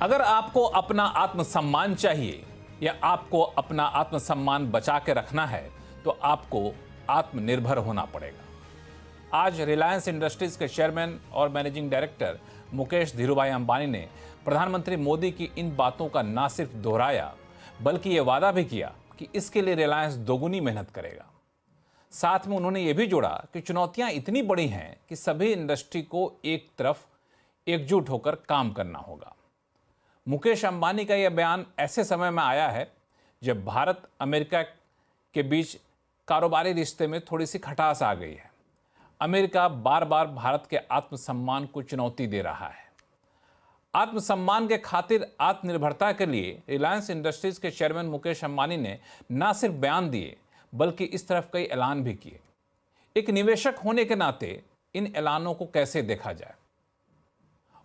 अगर आपको अपना आत्मसम्मान चाहिए या आपको अपना आत्मसम्मान बचा के रखना है तो आपको आत्मनिर्भर होना पड़ेगा। आज रिलायंस इंडस्ट्रीज के चेयरमैन और मैनेजिंग डायरेक्टर मुकेश धीरूभाई अंबानी ने प्रधानमंत्री मोदी की इन बातों का न सिर्फ दोहराया बल्कि ये वादा भी किया कि इसके लिए रिलायंस दोगुनी मेहनत करेगा। साथ में उन्होंने ये भी जोड़ा कि चुनौतियां इतनी बड़ी हैं कि सभी इंडस्ट्री को एक तरफ एकजुट होकर काम करना होगा। मुकेश अंबानी का यह बयान ऐसे समय में आया है जब भारत अमेरिका के बीच कारोबारी रिश्ते में थोड़ी सी खटास आ गई है। अमेरिका बार बार भारत के आत्मसम्मान को चुनौती दे रहा है। आत्मसम्मान के खातिर आत्मनिर्भरता के लिए रिलायंस इंडस्ट्रीज के चेयरमैन मुकेश अंबानी ने न सिर्फ बयान दिए बल्कि इस तरफ कई ऐलान भी किए। एक निवेशक होने के नाते इन ऐलानों को कैसे देखा जाए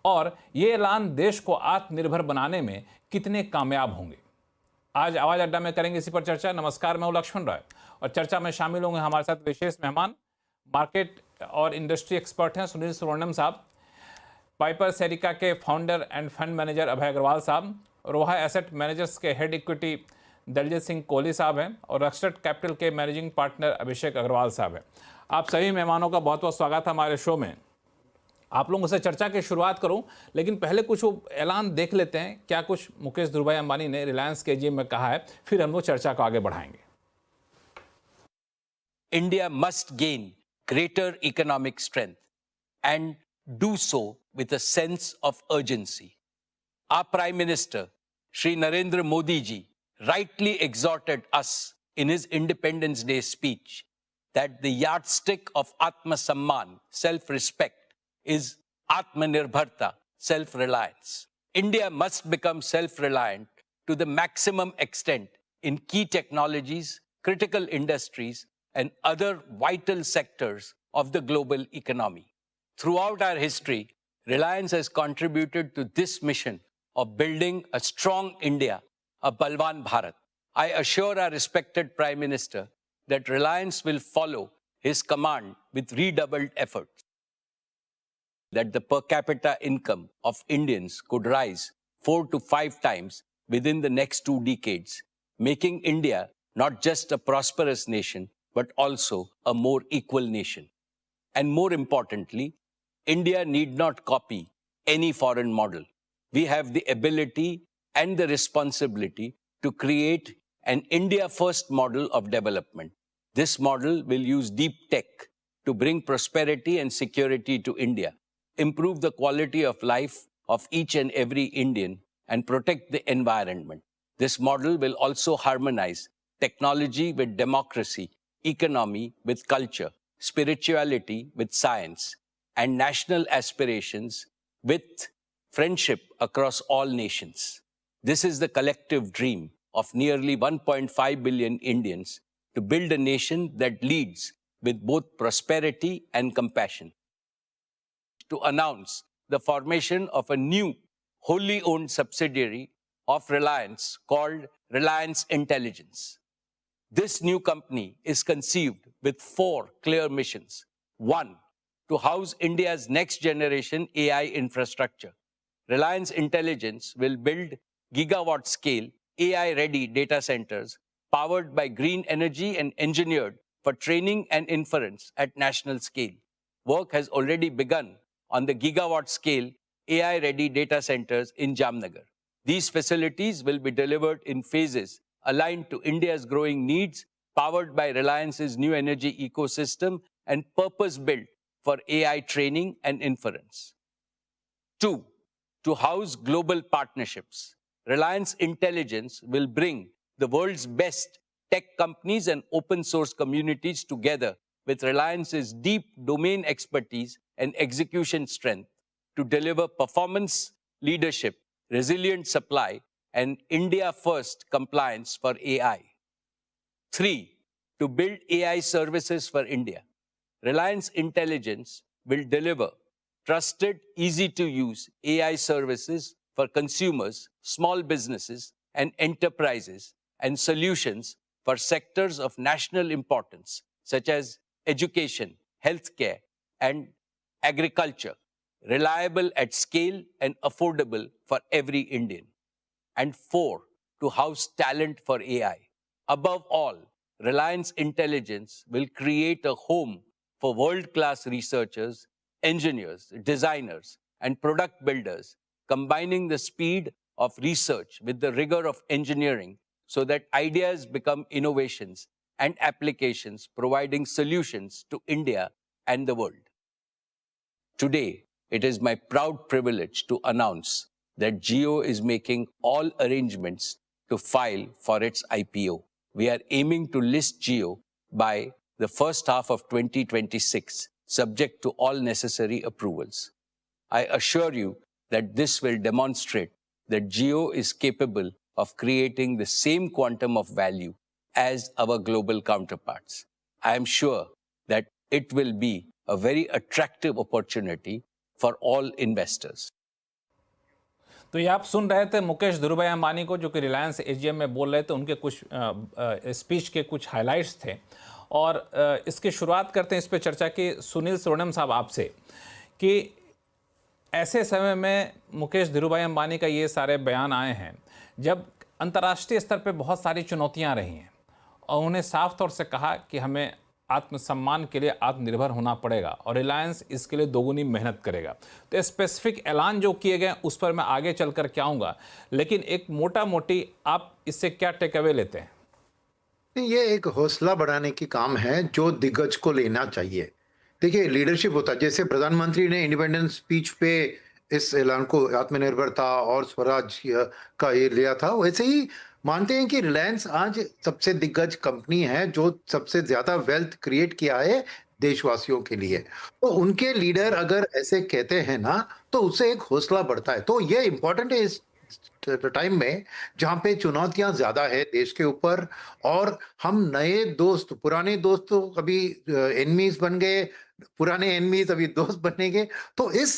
और ये ऐलान देश को आत्मनिर्भर बनाने में कितने कामयाब होंगे, आज आवाज अड्डा में करेंगे इसी पर चर्चा। नमस्कार, मैं हूं लक्ष्मण राय और चर्चा में शामिल होंगे हमारे साथ विशेष मेहमान, मार्केट और इंडस्ट्री एक्सपर्ट हैं सुनील सुवर्णम साहब, पाइपर सेरिका के फाउंडर एंड फंड मैनेजर अभय अग्रवाल साहब, रोहा एसेट मैनेजर्स के हेड इक्विटी दलजीत सिंह कोहली साहब हैं और रक्सट कैपिटल के मैनेजिंग पार्टनर अभिषेक अग्रवाल साहब हैं। आप सभी मेहमानों का बहुत बहुत स्वागत है हमारे शो में। आप लोगों से चर्चा की शुरुआत करूं, लेकिन पहले कुछ ऐलान देख लेते हैं क्या कुछ मुकेश धीरूभाई अंबानी ने रिलायंस के एजीएम में कहा है, फिर हम लोग चर्चा को आगे बढ़ाएंगे। India must gain greater economic strength and do so with a sense of urgency. Our Prime Minister, Shri Narendra Modi ji, rightly exhorted us in his Independence Day speech that the yardstick of Atma Samman, self-respect, is Atmanirbharta, self-reliance. India must become self-reliant to the maximum extent in key technologies, critical industries, and other vital sectors of the global economy. Throughout our history, Reliance has contributed to this mission of building a strong India, a Balwan Bharat. I assure our respected Prime Minister that Reliance will follow his command with redoubled efforts, that the per capita income of Indians could rise 4 to 5 times within the next 2 decades, making India not just a prosperous nation, but also a more equal nation. And more importantly, India need not copy any foreign model. We have the ability and the responsibility to create an India-first model of development. This model will use deep tech to bring prosperity and security to India, improve the quality of life of each and every Indian, and protect the environment. This model will also harmonize technology with democracy, economy with culture, spirituality with science, and national aspirations with friendship across all nations. This is the collective dream of nearly 1.5 billion Indians to build a nation that leads with both prosperity and compassion. To announce the formation of a new wholly owned subsidiary of Reliance called Reliance Intelligence. This new company is conceived with 4 clear missions. 1, to house India's next generation AI infrastructure. Reliance Intelligence will build gigawatt scale AI-ready data centers powered by green energy and engineered for training and inference at national scale. Work has already begun on the gigawatt scale AI-ready data centers in Jamnagar. These facilities will be delivered in phases aligned to India's growing needs, powered by Reliance's new energy ecosystem and purpose-built for AI training and inference. 2, to house global partnerships. Reliance Intelligence will bring the world's best tech companies and open source communities together with Reliance's deep domain expertise and execution strength to deliver performance, leadership, resilient supply, and India-first compliance for AI. 3, to build AI services for India. Reliance Intelligence will deliver trusted, easy-to-use AI services for consumers, small businesses, and enterprises, and solutions for sectors of national importance, such as education, healthcare, and agriculture. reliable at scale and affordable for every Indian. And 4, to house talent for AI. Above all, Reliance Intelligence will create a home for world-class researchers, engineers, designers, and product builders, combining the speed of research with the rigor of engineering so that ideas become innovations and applications, providing solutions to India and the world. Today, it is my proud privilege to announce that Jio is making all arrangements to file for its IPO. We are aiming to list Jio by the first half of 2026, subject to all necessary approvals. I assure you that this will demonstrate that Jio is capable of creating the same quantum of value as our global counterparts. I am sure that it will be a very attractive opportunity for all investors. तो ये आप सुन रहे थे मुकेश धीरूभाई अंबानी को, जो कि Reliance AGM में बोल रहे थे। उनके कुछ स्पीच के कुछ हाइलाइट्स थे और इसकी शुरुआत करते हैं इस पे चर्चा की सुनील स्वर्णम साहब आपसे, कि ऐसे समय में मुकेश धीरूभाई अंबानी का ये सारे बयान आए हैं जब अंतर्राष्ट्रीय स्तर पे बहुत सारी चुनौतियां रही हैं और उन्होंने साफ तौर से कहा कि हमें आत्मसम्मान के लिए आत्मनिर्भर होना पड़ेगा और रिलायंस इसके लिए दोगुनी मेहनत करेगा। तो स्पेसिफिक ऐलान जो किए गए उस पर मैं आगे चलकर क्या आऊँगा, लेकिन एक मोटा मोटी आप इससे क्या टेक अवे लेते हैं? ये एक हौसला बढ़ाने की काम है जो दिग्गज को लेना चाहिए। देखिए, लीडरशिप होता है, जैसे प्रधानमंत्री ने इंडिपेंडेंस स्पीच पे इस ऐलान को आत्मनिर्भरता और स्वराज का ये लिया था, वैसे ही मानते हैं कि रिलायंस आज सबसे दिग्गज कंपनी है जो सबसे ज्यादा वेल्थ क्रिएट किया है देशवासियों के लिए। तो उनके लीडर अगर ऐसे कहते हैं ना, तो उससे एक हौसला बढ़ता है। तो ये इंपॉर्टेंट है इस टाइम में जहां पे चुनौतियां ज्यादा है देश के ऊपर, और हम नए दोस्त, पुराने दोस्त तो कभी एनिमीज बन गए, पुराने एनिमीज अभी दोस्त बनेंगे। तो इस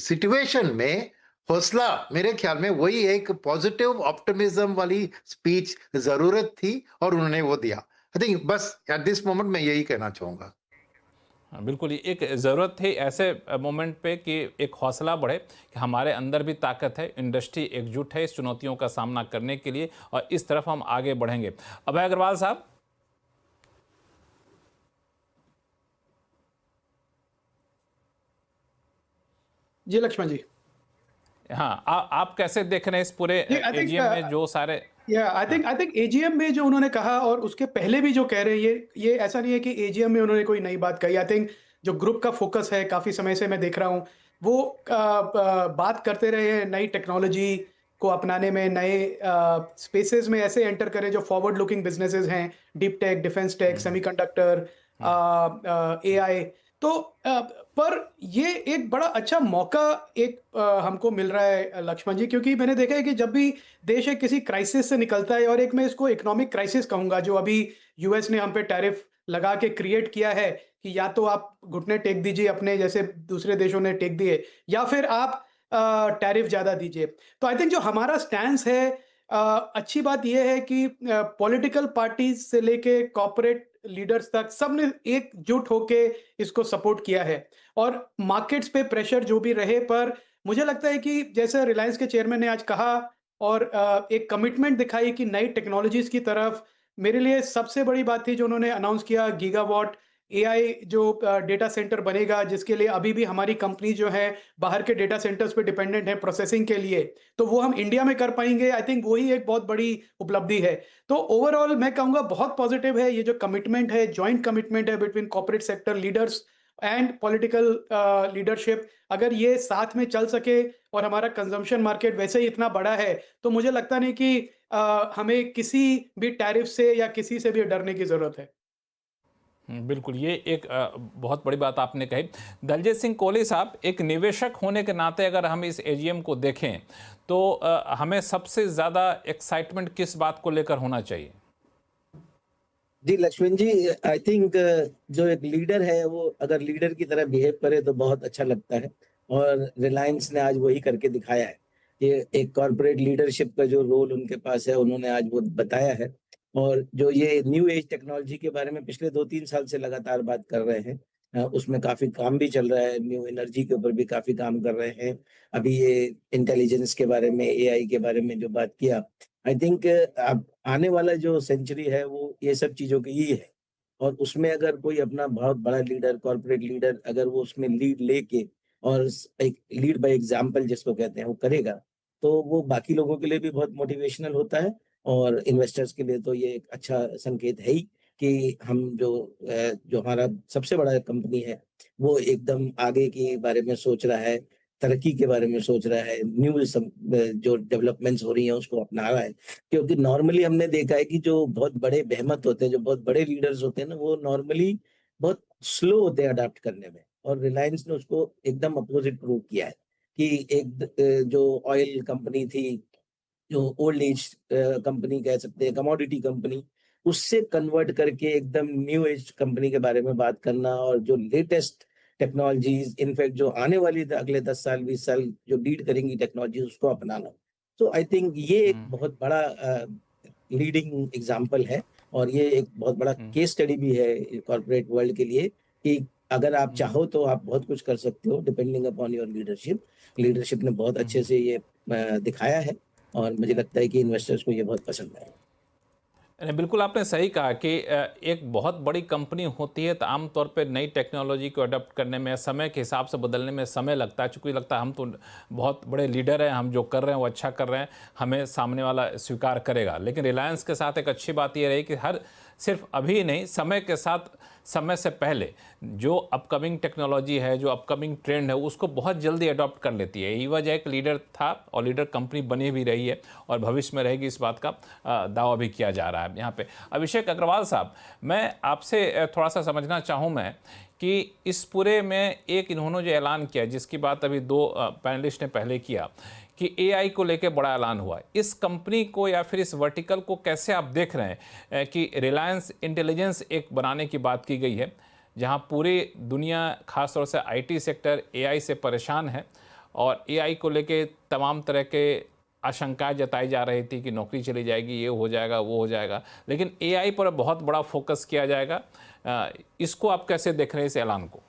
सिचुएशन में हौसला, मेरे ख्याल में वही एक पॉजिटिव ऑप्टिमिज्म वाली स्पीच जरूरत थी और उन्होंने वो दिया। आई थिंक बस एट दिस मोमेंट मैं यही कहना चाहूंगा। हाँ, बिल्कुल, ये एक ज़रूरत थी ऐसे मोमेंट पे कि एक हौसला बढ़े कि हमारे अंदर भी ताकत है, इंडस्ट्री एकजुट है इस चुनौतियों का सामना करने के लिए और इस तरफ हम आगे बढ़ेंगे। अभय अग्रवाल साहब। जी लक्ष्मण जी। हाँ, आप कैसे देख रहे हैं इस पूरे एजीएम में जो सारे आई थिंक एजीएम में जो उन्होंने कहा और उसके पहले भी जो कह रहे हैं, ये ऐसा नहीं है कि एजीएम में उन्होंने कोई नई बात कही। आई थिंक जो ग्रुप का फोकस है, काफी समय से मैं देख रहा हूँ, वो बात करते रहे हैं नई टेक्नोलॉजी को अपनाने में, नए स्पेसेस में ऐसे एंटर करें जो फॉरवर्ड लुकिंग बिजनेसेस हैं, deep tech, defence tech, semiconductor, AI. तो पर ये एक बड़ा अच्छा मौका एक हमको मिल रहा है लक्ष्मण जी, क्योंकि मैंने देखा है कि जब भी देश एक किसी क्राइसिस से निकलता है, और एक मैं इसको इकोनॉमिक क्राइसिस कहूंगा जो अभी यूएस ने हम पे टैरिफ लगा के क्रिएट किया है, कि या तो आप घुटने टेक दीजिए अपने जैसे दूसरे देशों ने टेक दिए, या फिर आप टैरिफ ज्यादा दीजिए। तो आई थिंक जो हमारा स्टैंस है, अच्छी बात यह है कि पॉलिटिकल पार्टीज से लेके कॉर्पोरेट लीडर्स तक सबने एकजुट होके इसको सपोर्ट किया है, और मार्केट्स पे प्रेशर जो भी रहे, पर मुझे लगता है कि जैसे रिलायंस के चेयरमैन ने आज कहा और एक कमिटमेंट दिखाई कि नई टेक्नोलॉजीज की तरफ, मेरे लिए सबसे बड़ी बात थी जो उन्होंने अनाउंस किया, गीगावाट एआई जो डेटा सेंटर बनेगा, जिसके लिए अभी भी हमारी कंपनी जो है बाहर के डेटा सेंटर्स पे डिपेंडेंट है प्रोसेसिंग के लिए, तो वो हम इंडिया में कर पाएंगे। आई थिंक वही एक बहुत बड़ी उपलब्धि है। तो ओवरऑल मैं कहूंगा बहुत पॉजिटिव है ये जो कमिटमेंट है, जॉइंट कमिटमेंट है between corporate sector leaders and political leadership. अगर ये साथ में चल सके और हमारा कंजम्पशन मार्केट वैसे ही इतना बड़ा है, तो मुझे लगता नहीं कि हमें किसी भी टैरिफ से या किसी से भी डरने की जरूरत है। बिल्कुल, ये एक बहुत बड़ी बात आपने कही। दलजीत सिंह कोहली साहब, एक निवेशक होने के नाते अगर हम इस एजीएम को देखें तो हमें सबसे ज़्यादा एक्साइटमेंट किस बात को लेकर होना चाहिए? जी लक्ष्मण जी, आई थिंक जो एक लीडर है वो अगर लीडर की तरह बिहेव करे तो बहुत अच्छा लगता है, और रिलायंस ने आज वही करके दिखाया है। ये एक कॉर्पोरेट लीडरशिप का जो रोल उनके पास है, उन्होंने आज वो बताया है। और जो ये न्यू एज टेक्नोलॉजी के बारे में पिछले 2-3 साल से लगातार बात कर रहे हैं, उसमें काफी काम भी चल रहा है, न्यू एनर्जी के ऊपर भी काफी काम कर रहे हैं। अभी ये इंटेलिजेंस के बारे में, एआई के बारे में जो बात किया, आई थिंक अब आने वाला जो सेंचुरी है वो ये सब चीजों की ही है। और उसमें अगर कोई अपना बहुत बड़ा लीडर, कॉर्पोरेट लीडर, अगर वो उसमें लीड लेके और एक लीड बाय एग्जाम्पल जिसको कहते हैं वो करेगा, तो वो बाकी लोगों के लिए भी बहुत मोटिवेशनल होता है। और इन्वेस्टर्स के लिए तो ये एक अच्छा संकेत है ही कि हम जो हमारा सबसे बड़ा कंपनी है वो एकदम आगे के बारे में सोच रहा है, तरक्की के बारे में सोच रहा है, जो डेवलपमेंट्स हो रही हैं उसको अपना रहा है। क्योंकि नॉर्मली हमने देखा है कि जो बहुत बड़े बेहमत होते हैं, जो बहुत बड़े लीडर्स होते हैं ना, वो नॉर्मली बहुत स्लो होते हैं अडॉप्ट करने में। और रिलायंस ने उसको एकदम अपोजिट प्रूव किया है कि जो ऑयल कंपनी थी, जो ओल्ड एज कंपनी कह सकते हैं, कमोडिटी कंपनी, उससे कन्वर्ट करके एकदम न्यू एज कंपनी के बारे में बात करना, और जो लेटेस्ट टेक्नोलॉजीज, इनफैक्ट जो आने वाली अगले 10 साल 20 साल जो लीड करेंगी टेक्नोलॉजी, उसको अपनाना। तो आई थिंक ये एक बहुत बड़ा लीडिंग एग्जाम्पल है, और ये एक बहुत बड़ा केस स्टडी भी है कॉर्पोरेट वर्ल्ड के लिए कि अगर आप चाहो तो आप बहुत कुछ कर सकते हो, depending upon your leadership. Leadership ने बहुत अच्छे से ये दिखाया है, और मुझे लगता है कि इन्वेस्टर्स को ये बहुत पसंद आएगा। नहीं, बिल्कुल आपने सही कहा कि एक बहुत बड़ी कंपनी होती है तो आमतौर पे नई टेक्नोलॉजी को अडॉप्ट करने में, समय के हिसाब से बदलने में समय लगता है। चूँकि लगता है हम तो बहुत बड़े लीडर हैं, हम जो कर रहे हैं वो अच्छा कर रहे हैं, हमें सामने वाला स्वीकार करेगा। लेकिन रिलायंस के साथ एक अच्छी बात ये रही कि सिर्फ अभी नहीं, समय के साथ, समय से पहले जो अपकमिंग टेक्नोलॉजी है, जो अपकमिंग ट्रेंड है, उसको बहुत जल्दी अडॉप्ट कर लेती है। यही वजह एक लीडर था और लीडर कंपनी बनी भी रही है और भविष्य में रहेगी, इस बात का दावा भी किया जा रहा है यहाँ पे। अभिषेक अग्रवाल साहब, मैं आपसे थोड़ा सा समझना चाहूँ मैं कि इस पूरे में एक इन्होंने जो ऐलान किया, जिसकी बात अभी दो पैनलिस्ट ने पहले किया कि एआई को लेकर बड़ा ऐलान हुआ, इस कंपनी को या फिर इस वर्टिकल को कैसे आप देख रहे हैं कि रिलायंस इंटेलिजेंस एक बनाने की बात की गई है, जहां पूरी दुनिया खासतौर से आईटी सेक्टर एआई से परेशान है और एआई को लेके तमाम तरह के आशंकाएं जताई जा रही थी कि नौकरी चली जाएगी, ये हो जाएगा, वो हो जाएगा, लेकिन एआई पर बहुत बड़ा फोकस किया जाएगा। इसको आप कैसे देख रहे हैं, इस ऐलान को?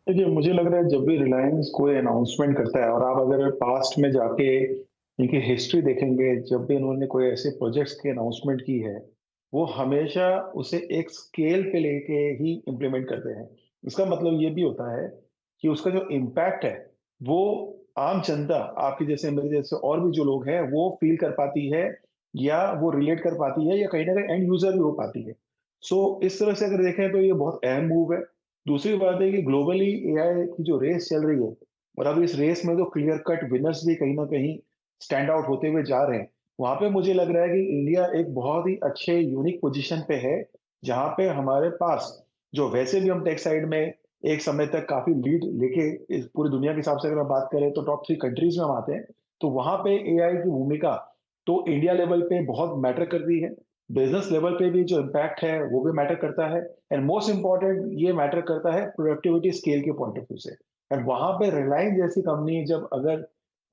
देखिए, मुझे लग रहा है जब भी रिलायंस कोई अनाउंसमेंट करता है, और आप अगर पास्ट में जाके इनकी हिस्ट्री देखेंगे, जब भी इन्होंने कोई ऐसे प्रोजेक्ट्स की अनाउंसमेंट की है, वो हमेशा उसे एक स्केल पे लेके ही इम्प्लीमेंट करते हैं। इसका मतलब ये भी होता है कि उसका जो इम्पैक्ट है, वो आम जनता, आपके जैसे मेरे जैसे और भी जो लोग हैं, वो फील कर पाती है, या वो रिलेट कर पाती है, या कहीं ना कहीं एंड यूजर भी हो पाती है। सो इस तरह से अगर देखें तो ये बहुत अहम मूव है। दूसरी बात है कि ग्लोबली एआई की जो रेस चल रही है, और अब इस रेस में तो क्लियर कट विनर्स भी कहीं ना कहीं स्टैंड आउट होते हुए जा रहे हैं। वहां पे मुझे लग रहा है कि इंडिया एक बहुत ही अच्छे यूनिक पोजीशन पे है, जहां पे हमारे पास, जो वैसे भी हम टेक साइड में एक समय तक काफी लीड लेके, इस पूरी दुनिया के हिसाब से अगर हम बात करें तो टॉप 3 कंट्रीज में हम आते हैं, तो वहां पे एआई की भूमिका तो इंडिया लेवल पे बहुत मैटर करती है। बिजनेस लेवल पे भी जो इम्पैक्ट है वो भी मैटर करता है, एंड मोस्ट इंपॉर्टेंट ये मैटर करता है प्रोडक्टिविटी स्केल के पॉइंट ऑफ व्यू से। एंड वहां पे रिलायंस जैसी कंपनी जब अगर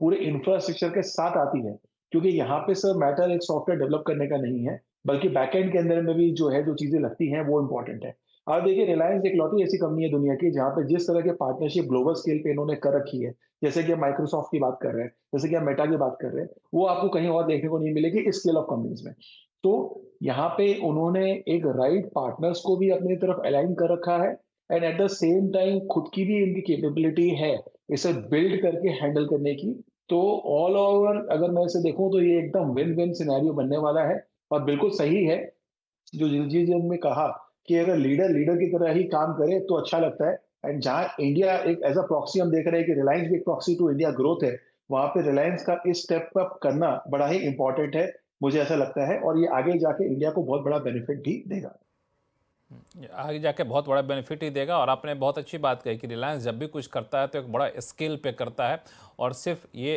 पूरे इंफ्रास्ट्रक्चर के साथ आती है, क्योंकि यहाँ पे सर मैटर एक सॉफ्टवेयर डेवलप करने का नहीं है, बल्कि बैकएंड के अंदर में भी जो है, जो चीजें लगती हैं वो इंपॉर्टेंट है। आप देखिए, रिलायंस एक लौटी ऐसी कंपनी है दुनिया की जहाँ पे जिस तरह के पार्टनरशिप ग्लोबल स्केल पे इन्होंने कर रखी है, जैसे कि हम माइक्रोसॉफ्ट की बात कर रहे हैं, जैसे कि हम मेटा की बात कर रहे हैं, वो आपको कहीं और देखने को नहीं मिलेगी इस स्केल ऑफ कंपनीज में। तो यहाँ पे उन्होंने एक राइट पार्टनर्स को भी अपनी तरफ अलाइन कर रखा है, and at the same time खुद की भी इनकी कैपेबिलिटी है इसे बिल्ड करके हैंडल करने की। तो ऑल ओवर अगर मैं इसे देखूं तो ये एकदम विन विन सिनेरियो बनने वाला है। और बिल्कुल सही है जो जी जी ने कहा कि अगर लीडर लीडर की तरह ही काम करे तो अच्छा लगता है। एंड जहाँ इंडिया एक एज अ प्रॉक्सी हम देख रहे हैं कि रिलायंस भी एक प्रॉक्सी टू इंडिया ग्रोथ है, वहां पे रिलायंस का इस स्टेप अप करना बड़ा ही इंपॉर्टेंट है, मुझे ऐसा लगता है, और ये आगे जाके इंडिया को बहुत बड़ा बेनिफिट भी देगा। आगे जाके बहुत बड़ा बेनिफिट ही देगा। और आपने बहुत अच्छी बात कही कि रिलायंस जब भी कुछ करता है तो एक बड़ा स्केल पे करता है और सिर्फ ये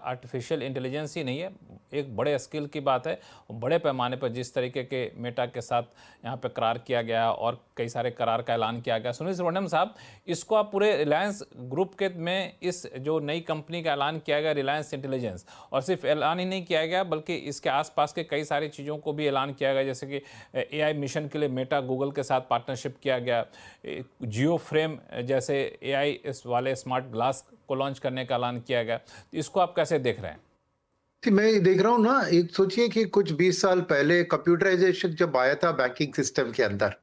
आर्टिफिशियल इंटेलिजेंस ही नहीं है, एक बड़े स्किल की बात है। बड़े पैमाने पर जिस तरीके के मेटा के साथ यहाँ पे करार किया गया और कई सारे करार का ऐलान किया गया। सुनील सुब्रमण्यम साहब, इसको आप पूरे रिलायंस ग्रुप के में इस जो नई कंपनी का ऐलान किया गया रिलायंस इंटेलिजेंस, और सिर्फ ऐलान ही नहीं किया गया बल्कि इसके आसपास के कई सारी चीज़ों को भी ऐलान किया गया, जैसे कि एआई मिशन के लिए मेटा गूगल के साथ पार्टनरशिप किया गया, जियो फ्रेम जैसे एआई वाले स्मार्ट ग्लास को लॉन्च करने का ऐलान किया गया। तो इसको आप कैसे देख रहे हैं? मैं देख रहा हूँ ना, एक सोचिए कि कुछ 20 साल पहले कंप्यूटराइजेशन जब आया था बैंकिंग सिस्टम के अंदर,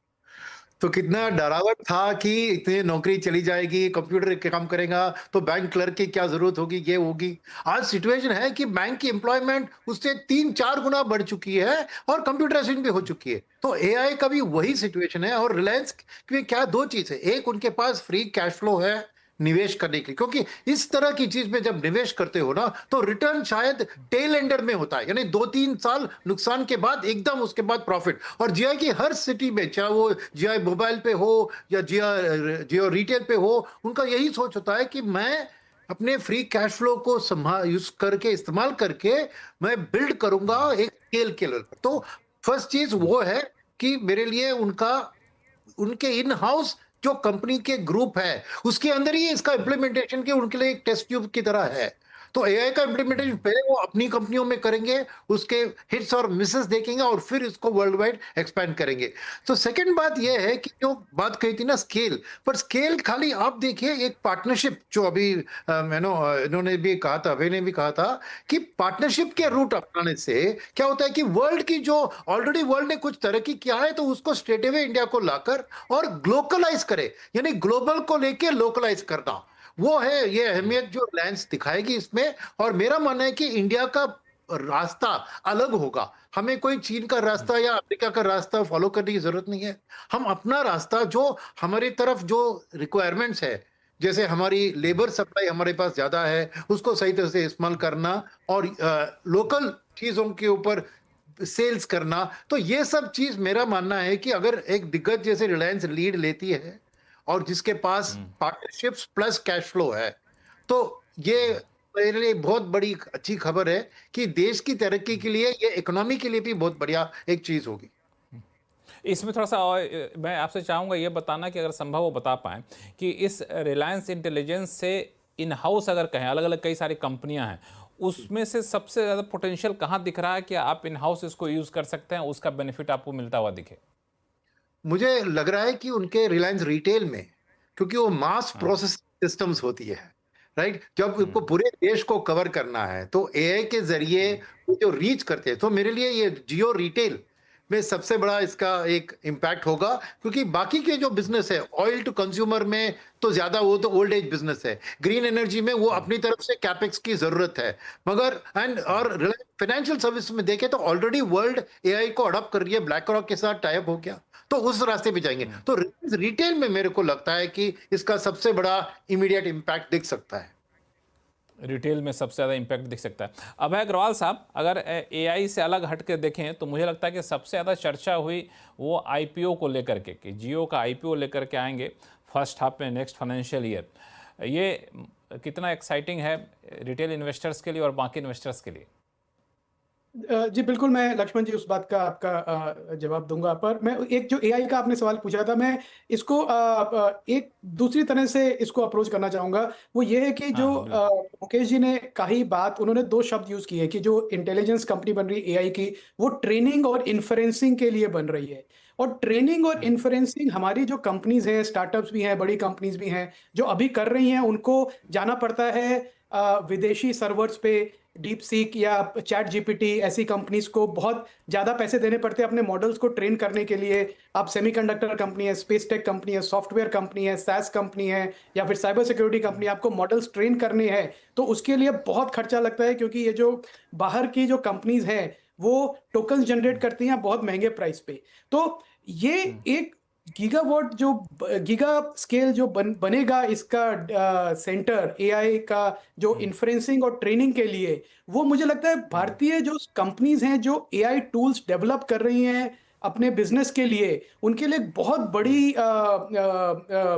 तो कितना डरावट था कि इतनी नौकरी चली जाएगी, कंप्यूटर काम करेगा तो बैंक क्लर्क की क्या जरूरत होगी, ये होगी। आज सिचुएशन है कि बैंक की एम्प्लॉयमेंट उससे 3-4 गुना बढ़ चुकी है और कंप्यूटराइजेशन भी हो चुकी है। तो एआई का भी वही सिचुएशन है। और रिलायंस में क्या दो चीज है, एक उनके पास फ्री कैश फ्लो है निवेश करने के लिए, क्योंकि इस तरह की चीज में जब निवेश करते हो ना तो रिटर्न शायद टेल एंडर में होता है, यानी 2-3 साल नुकसान के बाद एकदम उसके बाद प्रॉफिट। और जीआई की हर सिटी में, चाहे वो जीआई मोबाइल पे हो या जियो रिटेल पे हो, उनका यही सोच होता है कि मैं अपने फ्री कैश फ्लो को यूज करके, इस्तेमाल करके मैं बिल्ड करूंगा एक स्केल के लेवल पर। तो फर्स्ट चीज वो है कि मेरे लिए उनके इन हाउस जो कंपनी के ग्रुप है उसके अंदर ही इसका इम्प्लीमेंटेशन के उनके लिए एक टेस्ट ट्यूब की तरह है। तो एआई का इम्प्लीमेंटेशन पहले वो अपनी कंपनियों में करेंगे, उसके हिट्स और मिसेस देखेंगे और फिर इसको वर्ल्ड वाइड एक्सपैंड करेंगे। तो सेकंड बात ये है कि जो बात कही थी ना स्केल, पर स्केल खाली आप देखिए एक पार्टनरशिप जो अभी इन्होंने भी कहा था, अभय ने भी कहा था कि पार्टनरशिप के रूट अपनाने से क्या होता है कि वर्ल्ड की जो ऑलरेडी वर्ल्ड ने कुछ तरक्की किया है तो उसको स्ट्रेट अवे इंडिया को लाकर और ग्लोकलाइज करे, यानी ग्लोबल को लेके लोकलाइज करना, वो है ये अहमियत जो रिलायंस दिखाएगी इसमें। और मेरा मानना है कि इंडिया का रास्ता अलग होगा, हमें कोई चीन का रास्ता या अमेरिका का रास्ता फॉलो करने की जरूरत नहीं है। हम अपना रास्ता जो हमारी तरफ जो रिक्वायरमेंट्स है, जैसे हमारी लेबर सप्लाई हमारे पास ज्यादा है, उसको सही तरह से इस्तेमाल करना और लोकल चीजों के ऊपर सेल्स करना। तो ये सब चीज मेरा मानना है कि अगर एक दिग्गज जैसे रिलायंस लीड लेती है और जिसके पास पार्टनरशिप्स प्लस कैश फ्लो है, तो ये मेरे लिए बहुत बड़ी अच्छी खबर है कि देश की तरक्की के लिए, ये इकोनॉमी के लिए भी बहुत बढ़िया एक चीज होगी। इसमें थोड़ा सा और मैं आपसे चाहूँगा ये बताना कि अगर संभव हो बता पाएँ कि इस रिलायंस इंटेलिजेंस से इन हाउस अगर कहें, अलग अलग कई सारी कंपनियां हैं, उसमें से सबसे ज़्यादा पोटेंशियल कहाँ दिख रहा है कि आप इन हाउस इसको यूज़ कर सकते हैं, उसका बेनिफिट आपको मिलता हुआ दिखे? मुझे लग रहा है कि उनके रिलायंस रिटेल में, क्योंकि वो मास प्रोसेस सिस्टम्स होती है, राइट, जब उनको पूरे देश को कवर करना है तो एआई के जरिए वो जो रीच करते हैं, तो मेरे लिए ये जियो रिटेल में सबसे बड़ा इसका एक इम्पैक्ट होगा। क्योंकि बाकी के जो बिजनेस है ऑयल टू कंज्यूमर में तो ज्यादा वो तो ओल्ड एज बिजनेस है, ग्रीन एनर्जी में वो अपनी तरफ से कैपेक्स की जरूरत है, मगर और फाइनेंशियल सर्विस में देखें तो ऑलरेडी वर्ल्ड एआई को अडॉप्ट कर रही है, ब्लैक रॉक के साथ टाइप हो गया, तो उस रास्ते पे जाएंगे। तो रिटेल में मेरे को लगता है कि इसका सबसे बड़ा इमीडिएट इम्पैक्ट दिख सकता है। रिटेल में सबसे ज़्यादा इम्पैक्ट दिख सकता है। अभय अग्रवाल साहब, अगर एआई से अलग हट के देखें तो मुझे लगता है कि सबसे ज़्यादा चर्चा हुई वो आईपीओ को लेकर के, कि जियो का आईपीओ लेकर के आएंगे फर्स्ट हाफ में नेक्स्ट फाइनेंशियल ईयर। ये कितना एक्साइटिंग है रिटेल इन्वेस्टर्स के लिए और बाकी इन्वेस्टर्स के लिए? जी बिल्कुल, मैं लक्ष्मण जी उस बात का आपका जवाब दूँगा, पर मैं एक जो एआई का आपने सवाल पूछा था, मैं इसको एक दूसरी तरह से इसको अप्रोच करना चाहूँगा। वो ये है कि जो मुकेश जी ने कही बात, उन्होंने 2 शब्द यूज़ किए कि जो इंटेलिजेंस कंपनी बन रही है एआई की, वो ट्रेनिंग और इन्फरेंसिंग के लिए बन रही है। और ट्रेनिंग और इन्फरेंसिंग हमारी जो कंपनीज़ हैं, स्टार्टअप्स भी हैं, बड़ी कंपनीज़ भी हैं, जो अभी कर रही हैं, उनको जाना पड़ता है विदेशी सर्वर्स पे, डीपसीक या चैट जीपीटी ऐसी कंपनीज को बहुत ज़्यादा पैसे देने पड़ते हैं अपने मॉडल्स को ट्रेन करने के लिए। आप सेमीकंडक्टर कंपनी है, स्पेस टेक कंपनी है, सॉफ्टवेयर कंपनी है, सैस कंपनी है या फिर साइबर सिक्योरिटी कंपनी, आपको मॉडल्स ट्रेन करने हैं तो उसके लिए बहुत खर्चा लगता है, क्योंकि ये जो बाहर की जो कंपनीज हैं वो टोकन जनरेट करती हैं बहुत महंगे प्राइस पे। तो ये एक गीगावाट जो गीगा स्केल जो बनेगा इसका सेंटर एआई का जो इन्फ्रेंसिंग और ट्रेनिंग के लिए, वो मुझे लगता है भारतीय जो कंपनीज हैं जो एआई टूल्स डेवलप कर रही हैं अपने बिजनेस के लिए उनके लिए एक बहुत बड़ी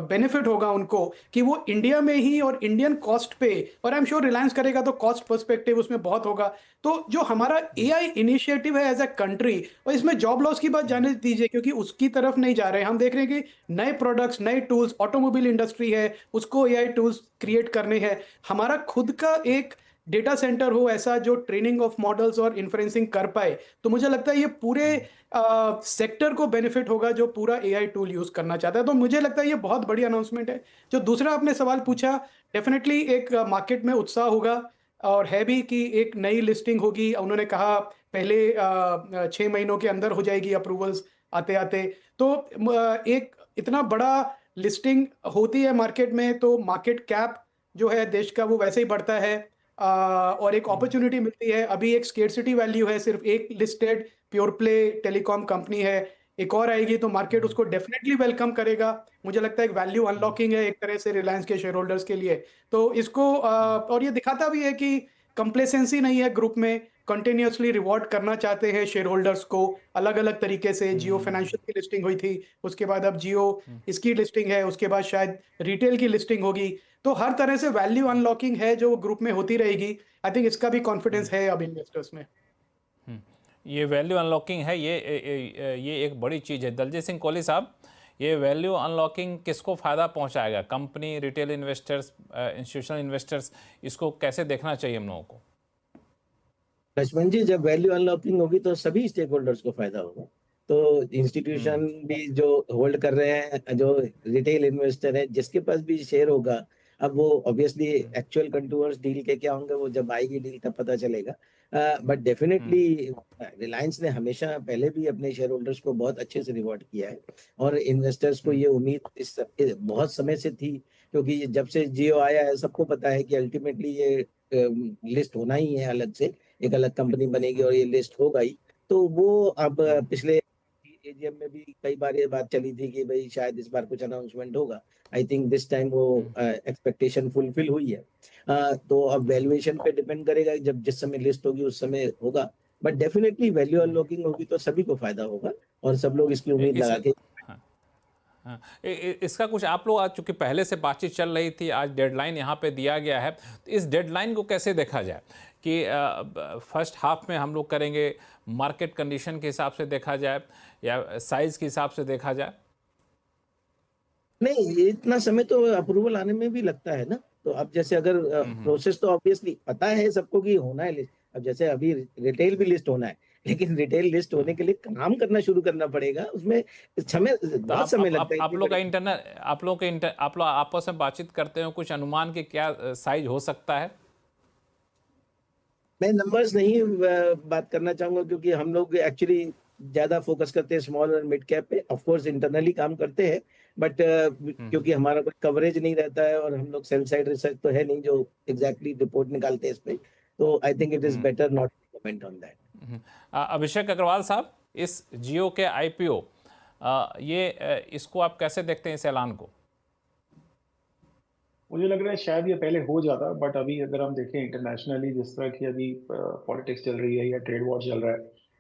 बेनिफिट होगा उनको कि वो इंडिया में ही और इंडियन कॉस्ट पे, और आई एम श्योर रिलायंस करेगा तो कॉस्ट पर्सपेक्टिव उसमें बहुत होगा। तो जो हमारा एआई इनिशिएटिव है एज अ कंट्री, और इसमें जॉब लॉस की बात जाने दीजिए क्योंकि उसकी तरफ नहीं जा रहे हैं। हम देख रहे हैं कि नए प्रोडक्ट्स, नए टूल्स, ऑटोमोबाइल इंडस्ट्री है उसको एआई टूल्स क्रिएट करने हैं। हमारा खुद का एक डेटा सेंटर हो ऐसा जो ट्रेनिंग ऑफ मॉडल्स और इन्फ्रेंसिंग कर पाए, तो मुझे लगता है ये पूरे सेक्टर को बेनिफिट होगा जो पूरा एआई टूल यूज करना चाहता है। तो मुझे लगता है ये बहुत बड़ी अनाउंसमेंट है। जो दूसरा आपने सवाल पूछा, डेफिनेटली एक मार्केट में उत्साह होगा और है भी कि एक नई लिस्टिंग होगी। उन्होंने कहा पहले 6 महीनों के अंदर हो जाएगी अप्रूवल्स आते-आते। तो एक इतना बड़ा लिस्टिंग होती है मार्केट में तो मार्केट कैप जो है देश का वो वैसे ही बढ़ता है, और एक अपॉर्चुनिटी मिलती है। अभी एक स्केर्सिटी वैल्यू है, सिर्फ एक listed pure play telecom company है। एक और आएगी तो मार्केट उसको डेफिनेटली वेलकम करेगा। मुझे लगता है एक वैल्यू अनलॉकिंग है एक तरह से रिलायंस के शेयर होल्डर्स के लिए। तो इसको और ये दिखाता भी है कि कंप्लेसेंसी नहीं है ग्रुप में, कंटिन्यूअसली रिवॉर्ड करना चाहते हैं शेयर होल्डर्स को अलग-अलग तरीके से। जियो फाइनेंशियल की लिस्टिंग हुई थी, उसके बाद अब जियो इसकी लिस्टिंग है, उसके बाद शायद रिटेल की लिस्टिंग होगी। तो हर तरह से वैल्यू अनलॉकिंग है जो ग्रुप में होती रहेगी। आई थिंक इसका भी कॉन्फिडेंस है अब इन्वेस्टर्स में। ये वैल्यू अनलॉकिंग है, ये एक बड़ी चीज़ है। दलजीत सिंह कोहली साहब, ये वैल्यू अनलॉकिंग किसको फ़ायदा पहुंचाएगा? Company, retail investors, institutional investors, इसको कैसे देखना चाहिए हम लोगों को? लक्ष्मण जी, जब वैल्यू अनलॉकिंग होगी तो सभी स्टेक होल्डर्स को फायदा होगा। तो इंस्टीट्यूशन भी जो होल्ड कर रहे हैं, जो रिटेल इन्वेस्टर है, जिसके पास भी शेयर होगा, अब वो ऑब्वियसली एक्चुअल कंटूअर्स डील के क्या होंगे वो जब आएगी डील तब पता चलेगा। बट डेफिनेटली रिलायंस ने हमेशा पहले भी अपने शेयर होल्डर्स को बहुत अच्छे से रिवॉर्ड किया है और इन्वेस्टर्स को ये उम्मीद बहुत समय से थी, क्योंकि जब से जियो आया है सबको पता है कि अल्टीमेटली ये लिस्ट होना ही है, अलग से एक अलग कंपनी बनेगी और ये लिस्ट होगा ही। तो वो अब पिछले एजीएम में भी कई बार ये बात चली थी कि भाई शायद इस बार कुछ अनाउंसमेंट होगा। आई थिंक दिस टाइम वो एक्सपेक्टेशन फुलफिल हुई है। तो अब वैल्यूएशन पे डिपेंड करेगा, जब जिस समय लिस्ट होगी उस समय होगा। बट डेफिनेटली वैल्यू अनलॉकिंग होगी तो सभी को फायदा होगा और सब लोग इसकी उम्मीद लगा के। हाँ, इसका कुछ आप लोग, आज चूंकि पहले से बातचीत चल रही थी, आज डेडलाइन यहाँ पे दिया गया है, तो इस डेडलाइन को कैसे देखा जाए कि फर्स्ट हाफ में हम लोग करेंगे, मार्केट कंडीशन के हिसाब से देखा जाए या साइज के हिसाब से देखा जाए? नहीं, ये इतना समय तो अप्रूवल आने में भी लगता है ना। तो अब जैसे अगर प्रोसेस तो ऑब्वियसली पता है सबको कि होना है लिस्ट। अब जैसे अभी रिटेल भी लिस्ट होना है, लेकिन रिटेल लिस्ट होने के लिए काम करना शुरू करना पड़ेगा, उसमें समय तो बहुत समय लगता है। आप लोग का इंटरनल, आप लोग आपस में बातचीत करते हो, कुछ अनुमान के क्या साइज हो सकता है? मैं नंबर्स नहीं बात करना चाहूंगा, क्योंकि हम लोग एक्चुअली ज्यादा फोकस करते हैं स्मॉल और मिड कैप पे। ऑफ कोर्स इंटरनली काम करते हैं, बट क्योंकि हमारा कोई कवरेज नहीं रहता है और हम लोग सेल साइड रिसर्च तो है नहीं जो एग्जैक्टली रिपोर्ट निकालते हैं इस पे, तो I think it is better not to comment on that. Abhishek Agarwal साहब, इस जियो के आईपीओ, इसको आप कैसे देखते हैं, इस ऐलान को? मुझे लग रहा है शायद ये पहले हो जाता, बट अभी अगर हम देखें इंटरनेशनली जिस तरह की अभी पॉलिटिक्स चल रही है या ट्रेड वॉर चल रहा है,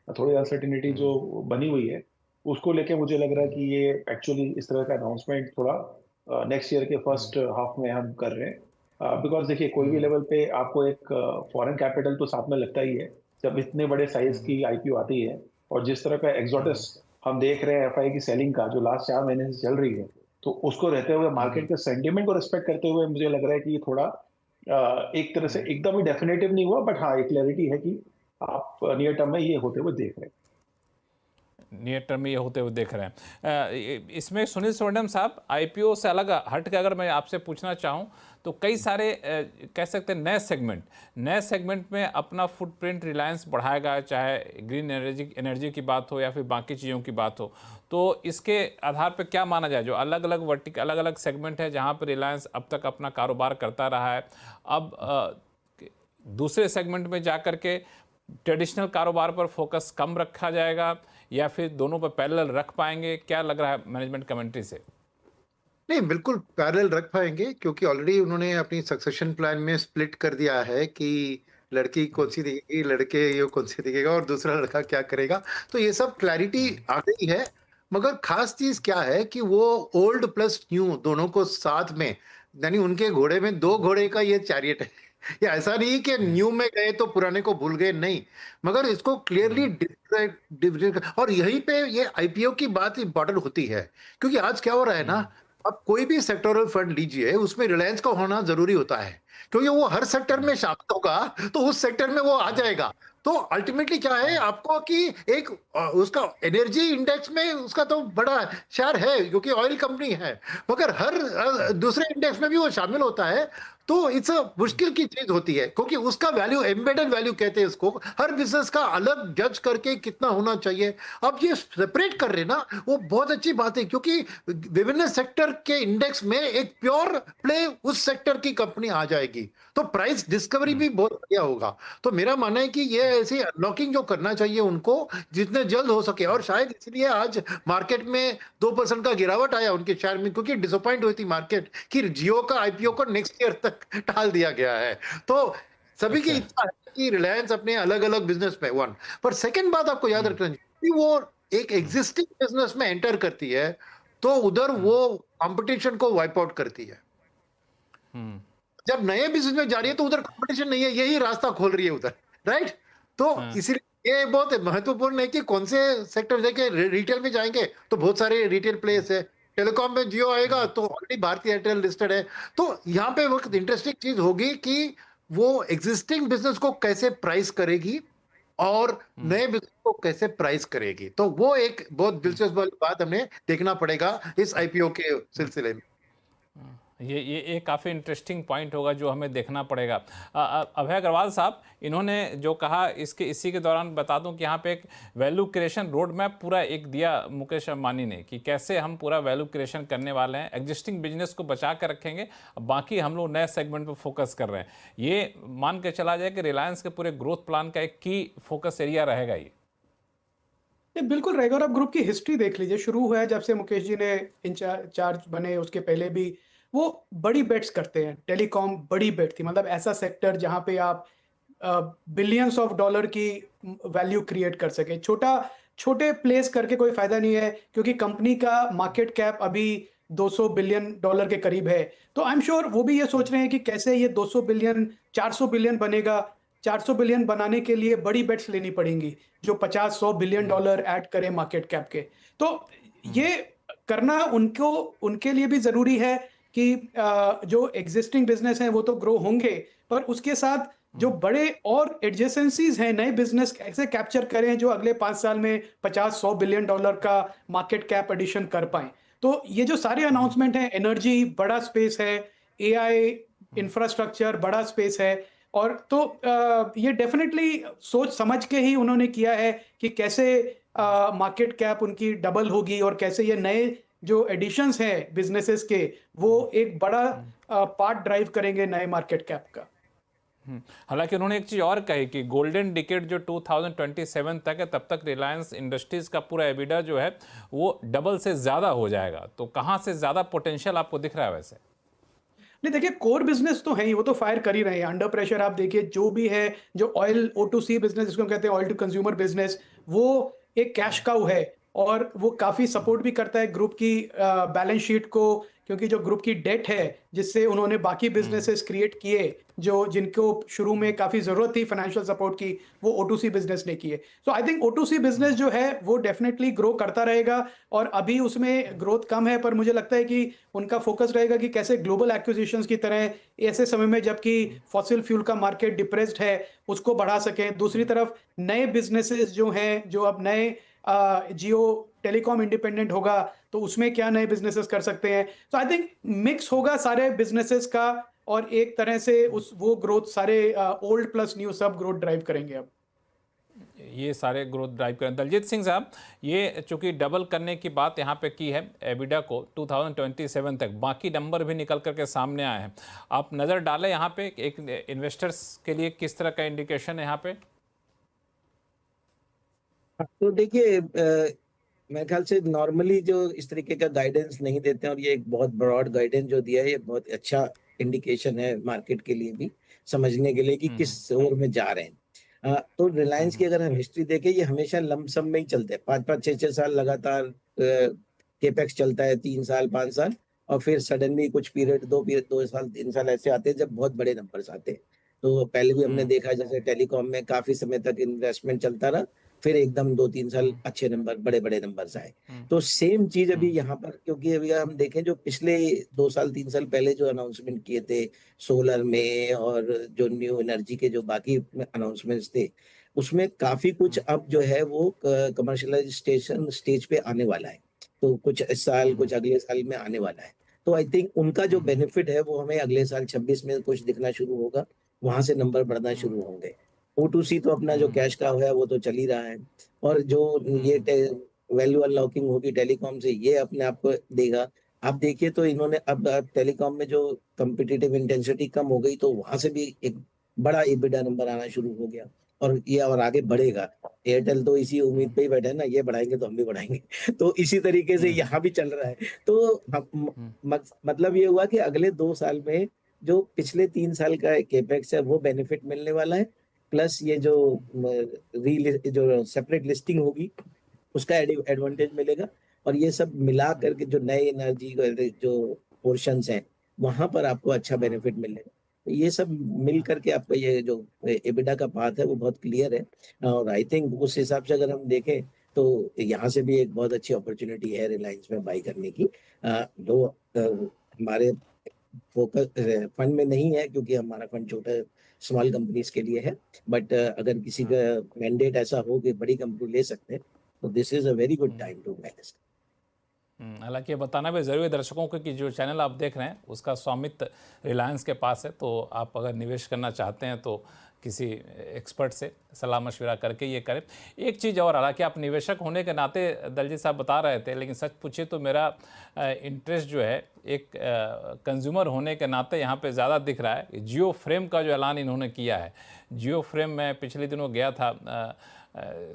थोड़ी अनसर्टिनिटी जो बनी हुई है, उसको लेके मुझे लग रहा है कि ये एक्चुअली इस तरह का अनाउंसमेंट थोड़ा नेक्स्ट ईयर के फर्स्ट हाफ में हम कर रहे हैं। बिकॉज देखिए कोई भी लेवल पे आपको एक फॉरेन कैपिटल तो साथ में लगता ही है जब इतने बड़े साइज की आईपीओ आती है, और जिस तरह का एक्सोटस हम देख रहे हैं एफआई की सेलिंग का जो लास्ट 4 महीने से चल रही है, तो उसको रहते हुए मार्केट के सेंटिमेंट को रिस्पेक्ट करते हुए मुझे लग रहा है कि ये थोड़ा एक तरह से एकदम ही डेफिनेटिव नहीं हुआ, बट हाँ एक क्लैरिटी है कि आप नियर टर्म में ये होते हुए देख रहे हैं। नियर टर्म में ये होते हुए देख रहे हैं। इसमें सुनील स्वर्णम साहब, आईपीओ से अलग हट के अगर मैं आपसे पूछना चाहूँ तो कई सारे कह सकते हैं नए सेगमेंट में अपना फुटप्रिंट रिलायंस बढ़ाएगा, चाहे ग्रीन एनर्जी की बात हो या फिर बाकी चीज़ों की बात हो। तो इसके आधार पर क्या माना जाए, जो अलग अलग सेगमेंट है जहाँ पर रिलायंस अब तक अपना कारोबार करता रहा है, अब दूसरे सेगमेंट में जा कर के ट्रेडिशनल कारोबार पर फोकस कम रखा जाएगा या फिर दोनों पर पैरेलल रख पाएंगे? क्या लग रहा है मैनेजमेंट कमेंट्री से? नहीं, बिल्कुल पैरेलल रख पाएंगे, क्योंकि ऑलरेडी उन्होंने अपनी सक्सेशन प्लान में स्प्लिट कर दिया है कि लड़की कौन सी दिखेगी, लड़के ये कौन सी दिखेगा और दूसरा लड़का क्या करेगा। तो ये सब क्लैरिटी आ गई है। मगर खास चीज क्या है कि वो ओल्ड प्लस न्यू दोनों को साथ में, यानी उनके घोड़े में दो घोड़े का ये चैरियट है। ये ऐसा नहीं कि न्यू में गए तो पुराने को भूल गए, नहीं, मगर इसको क्लियरली और यहीं पे ये आईपीओ की बात इंपॉर्टेंट होती है। क्योंकि आज क्या हो रहा है ना, अब कोई भी सेक्टोरल फंड लीजिए, उसमें रिलायंस का होना जरूरी होता है, क्योंकि वो हर सेक्टर में शामिल होगा तो उस सेक्टर में वो आ जाएगा। तो अल्टीमेटली क्या है आपको कि एक उसका एनर्जी इंडेक्स में उसका तो बड़ा शेयर है क्योंकि ऑयल कंपनी है, मगर हर दूसरे इंडेक्स में भी वो शामिल होता है। तो इट्स मुश्किल की चीज होती है क्योंकि उसका वैल्यू एम्बेडेड वैल्यू कहते हैं इसको, हर बिजनेस का अलग जज करके कितना होना चाहिए। अब ये सेपरेट कर रहे ना, वो बहुत अच्छी बात है क्योंकि विभिन्न सेक्टर के इंडेक्स में एक प्योर प्ले उस सेक्टर की कंपनी आ जाएगी, तो प्राइस डिस्कवरी भी बहुत बढ़िया होगा। तो मेरा मानना है कि ये ऐसी अनलॉकिंग जो करना चाहिए उनको जितने जल्द हो सके, और शायद इसलिए आज मार्केट में 2% का गिरावट आया उनके शेयर में, क्योंकि डिसअपॉइंट हुई थी मार्केट कि जियो का आईपीओ को नेक्स्ट ईयर तक टाल दिया गया है। तो सभी की इच्छा है कि रिलायंस अपने अलग अलग बिजनेस में वन, पर सेकंड बात आपको याद रखना चाहिए कि वो एक एग्जिस्टिंग बिजनेस में एंटर करती है तो उधर वो कंपटीशन को वाइप आउट करती है। जब नए बिजनेस में जा रही है तो उधर कंपटीशन नहीं है, यही रास्ता खोल रही है उधर, राइट। तो इसीलिए ये बहुत महत्वपूर्ण है कि कौन से सेक्टर जाके रिटेल में जाएंगे तो बहुत सारे रिटेल प्लेयर्स है, टेलीकॉम में जियो आएगा तो ऑलरेडी भारतीय एयरटेल लिस्टेड है। तो यहाँ पे वो इंटरेस्टिंग चीज होगी कि वो एग्जिस्टिंग बिजनेस को कैसे प्राइस करेगी और नए बिजनेस को कैसे प्राइस करेगी। तो वो एक बहुत दिलचस्प वाली बात हमें देखना पड़ेगा इस आईपीओ के सिलसिले में। ये काफ़ी इंटरेस्टिंग पॉइंट होगा जो हमें देखना पड़ेगा। अभय अग्रवाल साहब, इन्होंने जो कहा इसी के दौरान बता दूं कि यहाँ पे एक वैल्यू क्रिएशन रोड मैप पूरा एक दिया मुकेश अंबानी ने कि कैसे हम पूरा वैल्यू क्रिएशन करने वाले हैं, एग्जिस्टिंग बिजनेस को बचा कर रखेंगे, बाकी हम लोग नए सेगमेंट पर फोकस कर रहे हैं। ये मान के चला जाए कि रिलायंस के पूरे ग्रोथ प्लान का एक की फोकस एरिया रहेगा ये। बिल्कुल रहेगा। और आप ग्रुप की हिस्ट्री देख लीजिए, शुरू हुआ है जब से मुकेश जी ने इंचार्ज बने, उसके पहले भी वो बड़ी बेट्स करते हैं। टेलीकॉम बड़ी बेट थी, मतलब ऐसा सेक्टर जहां पे आप बिलियंस ऑफ डॉलर की वैल्यू क्रिएट कर सके। छोटे प्लेस करके कोई फायदा नहीं है क्योंकि कंपनी का मार्केट कैप अभी 200 बिलियन डॉलर के करीब है। तो आई एम श्योर वो भी ये सोच रहे हैं कि कैसे ये 200 बिलियन 400 बिलियन बनेगा। 400 बिलियन बनाने के लिए बड़ी बेट्स लेनी पड़ेंगी जो 50-100 बिलियन डॉलर ऐड करें मार्केट कैप के। तो ये करना उनके लिए भी जरूरी है कि जो एग्जिस्टिंग बिजनेस हैं वो तो ग्रो होंगे, पर उसके साथ जो बड़े और एडजेसेंसीज हैं, नए बिजनेस कैसे कैप्चर करें जो अगले 5 साल में 50-100 बिलियन डॉलर का मार्केट कैप एडिशन कर पाएं। तो ये जो सारे अनाउंसमेंट हैं, एनर्जी बड़ा स्पेस है, एआई इंफ्रास्ट्रक्चर बड़ा स्पेस है, और तो ये डेफिनेटली सोच समझ के ही उन्होंने किया है कि कैसे मार्केट कैप उनकी डबल होगी और कैसे ये नए जो एडिशंस हैं बिजनेसेस के वो एक बड़ा पार्ट ड्राइव करेंगे नए मार्केट कैप का। हालांकि उन्होंने एक चीज और कही कि गोल्डन डिकेड जो 2027 तक है तब तक रिलायंस इंडस्ट्रीज का पूरा एबिडा जो है वो डबल से ज्यादा हो जाएगा। तो कहां से ज्यादा पोटेंशियल आपको दिख रहा है वैसे? नहीं, देखिए कोर बिजनेस तो है ही, वो तो फायर कर ही रहे हैं अंडर प्रेशर। आप देखिए जो भी है, जो ऑयल O2C बिजनेस जिसको हम कहते हैं, ऑयल टू कंज्यूमर बिजनेस, वो एक कैश काउ है और वो काफी सपोर्ट भी करता है ग्रुप की बैलेंस शीट को, क्योंकि जो ग्रुप की डेट है जिससे उन्होंने बाकी बिजनेसेस क्रिएट किए जो जिनको शुरू में काफी जरूरत थी फाइनेंशियल सपोर्ट की, वो O2C बिजनेस ने किए। सो आई थिंक O2C बिजनेस जो है वो डेफिनेटली ग्रो करता रहेगा और अभी उसमें ग्रोथ कम है, पर मुझे लगता है कि उनका फोकस रहेगा कि कैसे ग्लोबल एक्विजिशंस की तरह ऐसे समय में जबकि फॉसिल फ्यूल का मार्केट डिप्रेस्ड है उसको बढ़ा सकें। दूसरी तरफ नए बिजनेसेस जो हैं, जो अब नए जियो टेलीकॉम इंडिपेंडेंट होगा तो उसमें क्या नए बिजनेसेस कर सकते हैं। तो आई थिंक मिक्स होगा सारे बिजनेसेस का और एक तरह से वो ग्रोथ सारे ओल्ड प्लस न्यू सब ग्रोथ ड्राइव करेंगे। अब ये सारे ग्रोथ ड्राइव करें। दलजीत सिंह साहब, ये चूंकि डबल करने की बात यहाँ पे की है एबिडा को 2027 तक, बाकी नंबर भी निकल करके सामने आए हैं। आप नज़र डालें यहाँ पे एक इन्वेस्टर्स के लिए किस तरह का इंडिकेशन है यहाँ पे? तो देखिए मेरे ख्याल से नॉर्मली जो इस तरीके का गाइडेंस नहीं देते हैं और ये एक बहुत ब्रॉड गाइडेंस जो दिया है ये बहुत अच्छा इंडिकेशन है मार्केट के लिए भी समझने के लिए कि किस ओर में जा रहे हैं। तो रिलायंस की अगर हम हिस्ट्री देखें, ये हमेशा लमसम में ही चलते हैं, 5-5 6-6 साल लगातार केपेक्स चलता है, 3 साल 5 साल, और फिर सडनली कुछ पीरियड 2 साल 3 साल ऐसे आते हैं जब बहुत बड़े नंबर्स आते हैं। तो पहले भी हमने देखा जैसे टेलीकॉम में काफी समय तक इन्वेस्टमेंट चलता रहा, फिर एकदम 2-3 साल अच्छे नंबर, बड़े-बड़े नंबर्स आए। तो सेम चीज अभी यहाँ पर, क्योंकि अभी हम देखें जो पिछले 2 साल 3 साल पहले जो अनाउंसमेंट किए थे सोलर में और जो न्यू एनर्जी के जो बाकी अनाउंसमेंट्स थे, उसमें काफी कुछ अब जो है वो कमर्शियलाइजेशन स्टेज पे आने वाला है। तो कुछ इस साल, कुछ अगले साल में आने वाला है। तो आई थिंक उनका जो बेनिफिट है वो हमें अगले साल 26 में कुछ दिखना शुरू होगा, वहां से नंबर बढ़ना शुरू होंगे। O2C तो अपना जो कैश का है वो तो चल ही रहा है, और जो ये वैल्यू अनलॉकिंग होगी टेलीकॉम से, ये अपने आप को देगा। आप देखिए तो इन्होंने अब टेलीकॉम में जो कम्पिटिटिव इंटेंसिटी कम हो गई, तो वहां से भी एक बड़ा EBITDA नंबर आना शुरू हो गया, और ये और आगे बढ़ेगा। एयरटेल तो इसी उम्मीद पे ही बैठे है ना, ये बढ़ाएंगे तो हम भी बढ़ाएंगे। तो इसी तरीके से यहाँ भी चल रहा है। तो मतलब ये हुआ कि अगले 2 साल में जो पिछले 3 साल का केपेक्स है वो बेनिफिट मिलने वाला है, प्लस ये जो जो सेपरेट लिस्टिंग होगी उसका एडवांटेज मिलेगा, और ये सब मिला करके जो नए एनर्जी जो पोर्शंस हैं वहां पर आपको अच्छा बेनिफिट मिलेगा। तो ये सब मिल करके आपका ये जो एबिडा का पाथ है वो बहुत क्लियर है, और आई थिंक उस हिसाब से अगर हम देखें तो यहाँ से भी एक बहुत अच्छी अपॉर्चुनिटी है रिलायंस में बाई करने की। जो हमारे फोकस फंड में नहीं है, क्योंकि हमारा फंड छोटा स्मॉल कंपनीज के लिए है, बट अगर किसी का मैंडेट ऐसा हो कि बड़ी कंपनी ले सकते हैं, तो this is a very good time to manage. हालांकि ये बताना भी ज़रूरी है दर्शकों को कि जो चैनल आप देख रहे हैं उसका स्वामित्व रिलायंस के पास है, तो आप अगर निवेश करना चाहते हैं तो किसी एक्सपर्ट से सलाह मशविरा करके ये करें। एक चीज़ और, हालांकि आप निवेशक होने के नाते दलजीत साहब बता रहे थे, लेकिन सच पूछे तो मेरा इंटरेस्ट जो है एक कंज्यूमर होने के नाते यहाँ पे ज़्यादा दिख रहा है। जियो फ्रेम का जो ऐलान इन्होंने किया है, जियो फ्रेम मैं पिछले दिनों गया था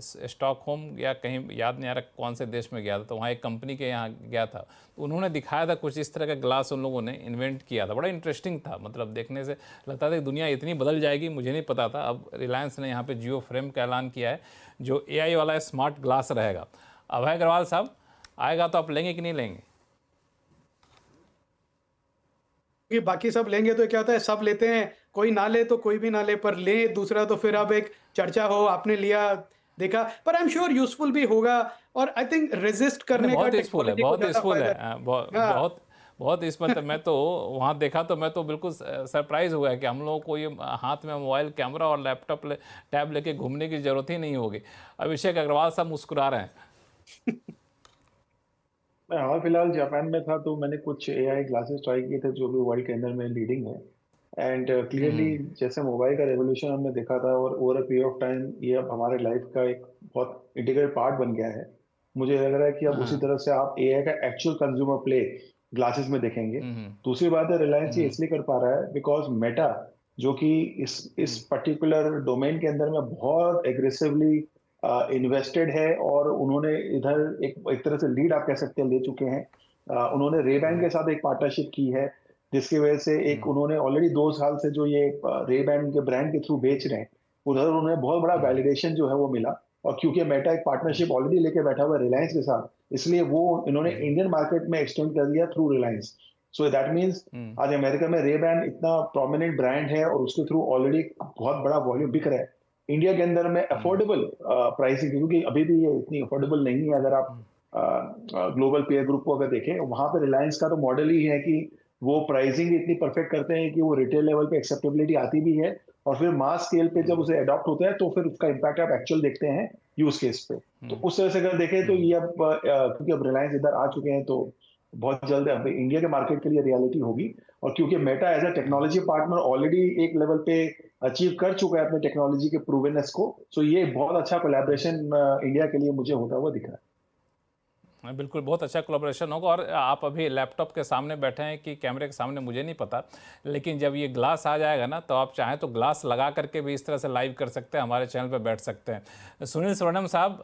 स्टॉकहोम या कहीं याद नहीं आ रहा कौन से देश में गया था, तो वहाँ एक कंपनी के यहाँ गया था, तो उन्होंने दिखाया था कुछ इस तरह का ग्लास उन लोगों ने इन्वेंट किया था, बड़ा इंटरेस्टिंग था। मतलब देखने से लगता था कि दुनिया इतनी बदल जाएगी, मुझे नहीं पता था। अब रिलायंस ने यहाँ पे जियो फ्रेम का ऐलान किया है जो AI वाला स्मार्ट ग्लास रहेगा। अभय अग्रवाल साहब, आएगा तो आप लेंगे कि नहीं लेंगे? ये बाकी सब लेंगे तो क्या होता है, सब लेते हैं, कोई ना ले तो कोई भी ना ले, पर ले दूसरा तो फिर अब एक चर्चा हो, आपने लिया देखा, पर आई एम श्योर यूजफुल भी होगा, और आई थिंक रेजिस्ट करने का बहुत यूजफुल है, टेक्नोलॉजी को बहुत ज्यादा यूजफुल फायदा है, बहुत बहुत इस पर मैं तो वहाँ देखा तो मैं तो बिल्कुल सरप्राइज हुआ कि हम लोगों को ये हाथ में मोबाइल कैमरा और लैपटॉप टैब लेके घूमने की जरूरत ही नहीं होगी। अभिषेक अग्रवाल साहब मुस्कुरा रहे हैं। मैं हाल फिलहाल जापान में था, तो मैंने कुछ AI ग्लासेस ट्राई किए थे जो भी वर्ल्ड के अंदर में लीडिंग है। एंड क्लियरली जैसे मोबाइल का रेवोल्यूशन हमने देखा था, और over a period of time ये अब हमारे लाइफ का एक बहुत इंटीग्रल पार्ट बन गया है। मुझे लग रहा है कि अब उसी तरह से आप AI का एक्चुअल कंज्यूमर प्ले ग्लासेस में देखेंगे। दूसरी बात है, रिलायंस ये इसलिए कर पा रहा है बिकॉज मेटा, जो कि इस पर्टिकुलर डोमेन के अंदर में बहुत एग्रेसिवली इन्वेस्टेड है, और उन्होंने इधर एक तरह से लीड आप कह सकते हैं ले चुके हैं। उन्होंने रेबैन के साथ एक पार्टनरशिप की है, जिसकी वजह से एक उन्होंने ऑलरेडी 2 साल से जो ये रेबैन के ब्रांड के थ्रू बेच रहे हैं, उधर उन्हें बहुत बड़ा वैलिडेशन जो है वो मिला। और क्योंकि मेटा एक पार्टनरशिप ऑलरेडी लेके बैठा हुआ है रिलायंस के साथ, इसलिए वो इन्होंने इंडियन मार्केट में एक्सटेंड कर दिया through Reliance. So that means आज अमेरिका में रेबैन इतना प्रोमिनेंट ब्रांड है, और उसके थ्रू ऑलरेडी बहुत बड़ा वॉल्यूम बिक रहा है। इंडिया के अंदर में अफोर्डेबल प्राइसिंग, क्योंकि अभी भी ये इतनी अफोर्डेबल नहीं है। अगर आप ग्लोबल पेयर ग्रुप को अगर देखें, वहां पे रिलायंस का तो मॉडल ही है कि वो प्राइसिंग इतनी परफेक्ट करते हैं कि वो रिटेल लेवल पे एक्सेप्टेबिलिटी आती भी है, और फिर मास स्केल पे जब उसे अडॉप्ट होता है तो फिर उसका इम्पैक्ट आप एक्चुअल देखते हैं यूज केस पे। तो उस तरह से अगर देखें तो ये अब क्योंकि अब रिलायंस इधर आ चुके हैं, तो बहुत जल्द अब इंडिया के मार्केट के लिए रियलिटी होगी। और क्योंकि Meta as a technology partner already एक लेवल पे अचीव कर चुका है अपने टेक्नोलॉजी के प्रूवेनेस को, सो ये बहुत अच्छा कोलैबोरेशन इंडिया के लिए मुझे होता हुआ दिख रहा है। बिल्कुल, बहुत अच्छा कोलैबोरेशन होगा। और आप अभी लैपटॉप के सामने बैठे हैं कि कैमरे के सामने मुझे नहीं पता, लेकिन जब ये ग्लास आ जाएगा ना, तो आप चाहें तो ग्लास लगा करके भी इस तरह से लाइव कर सकते हैं, हमारे चैनल पर बैठ सकते हैं। सुनील स्वर्णम साहब,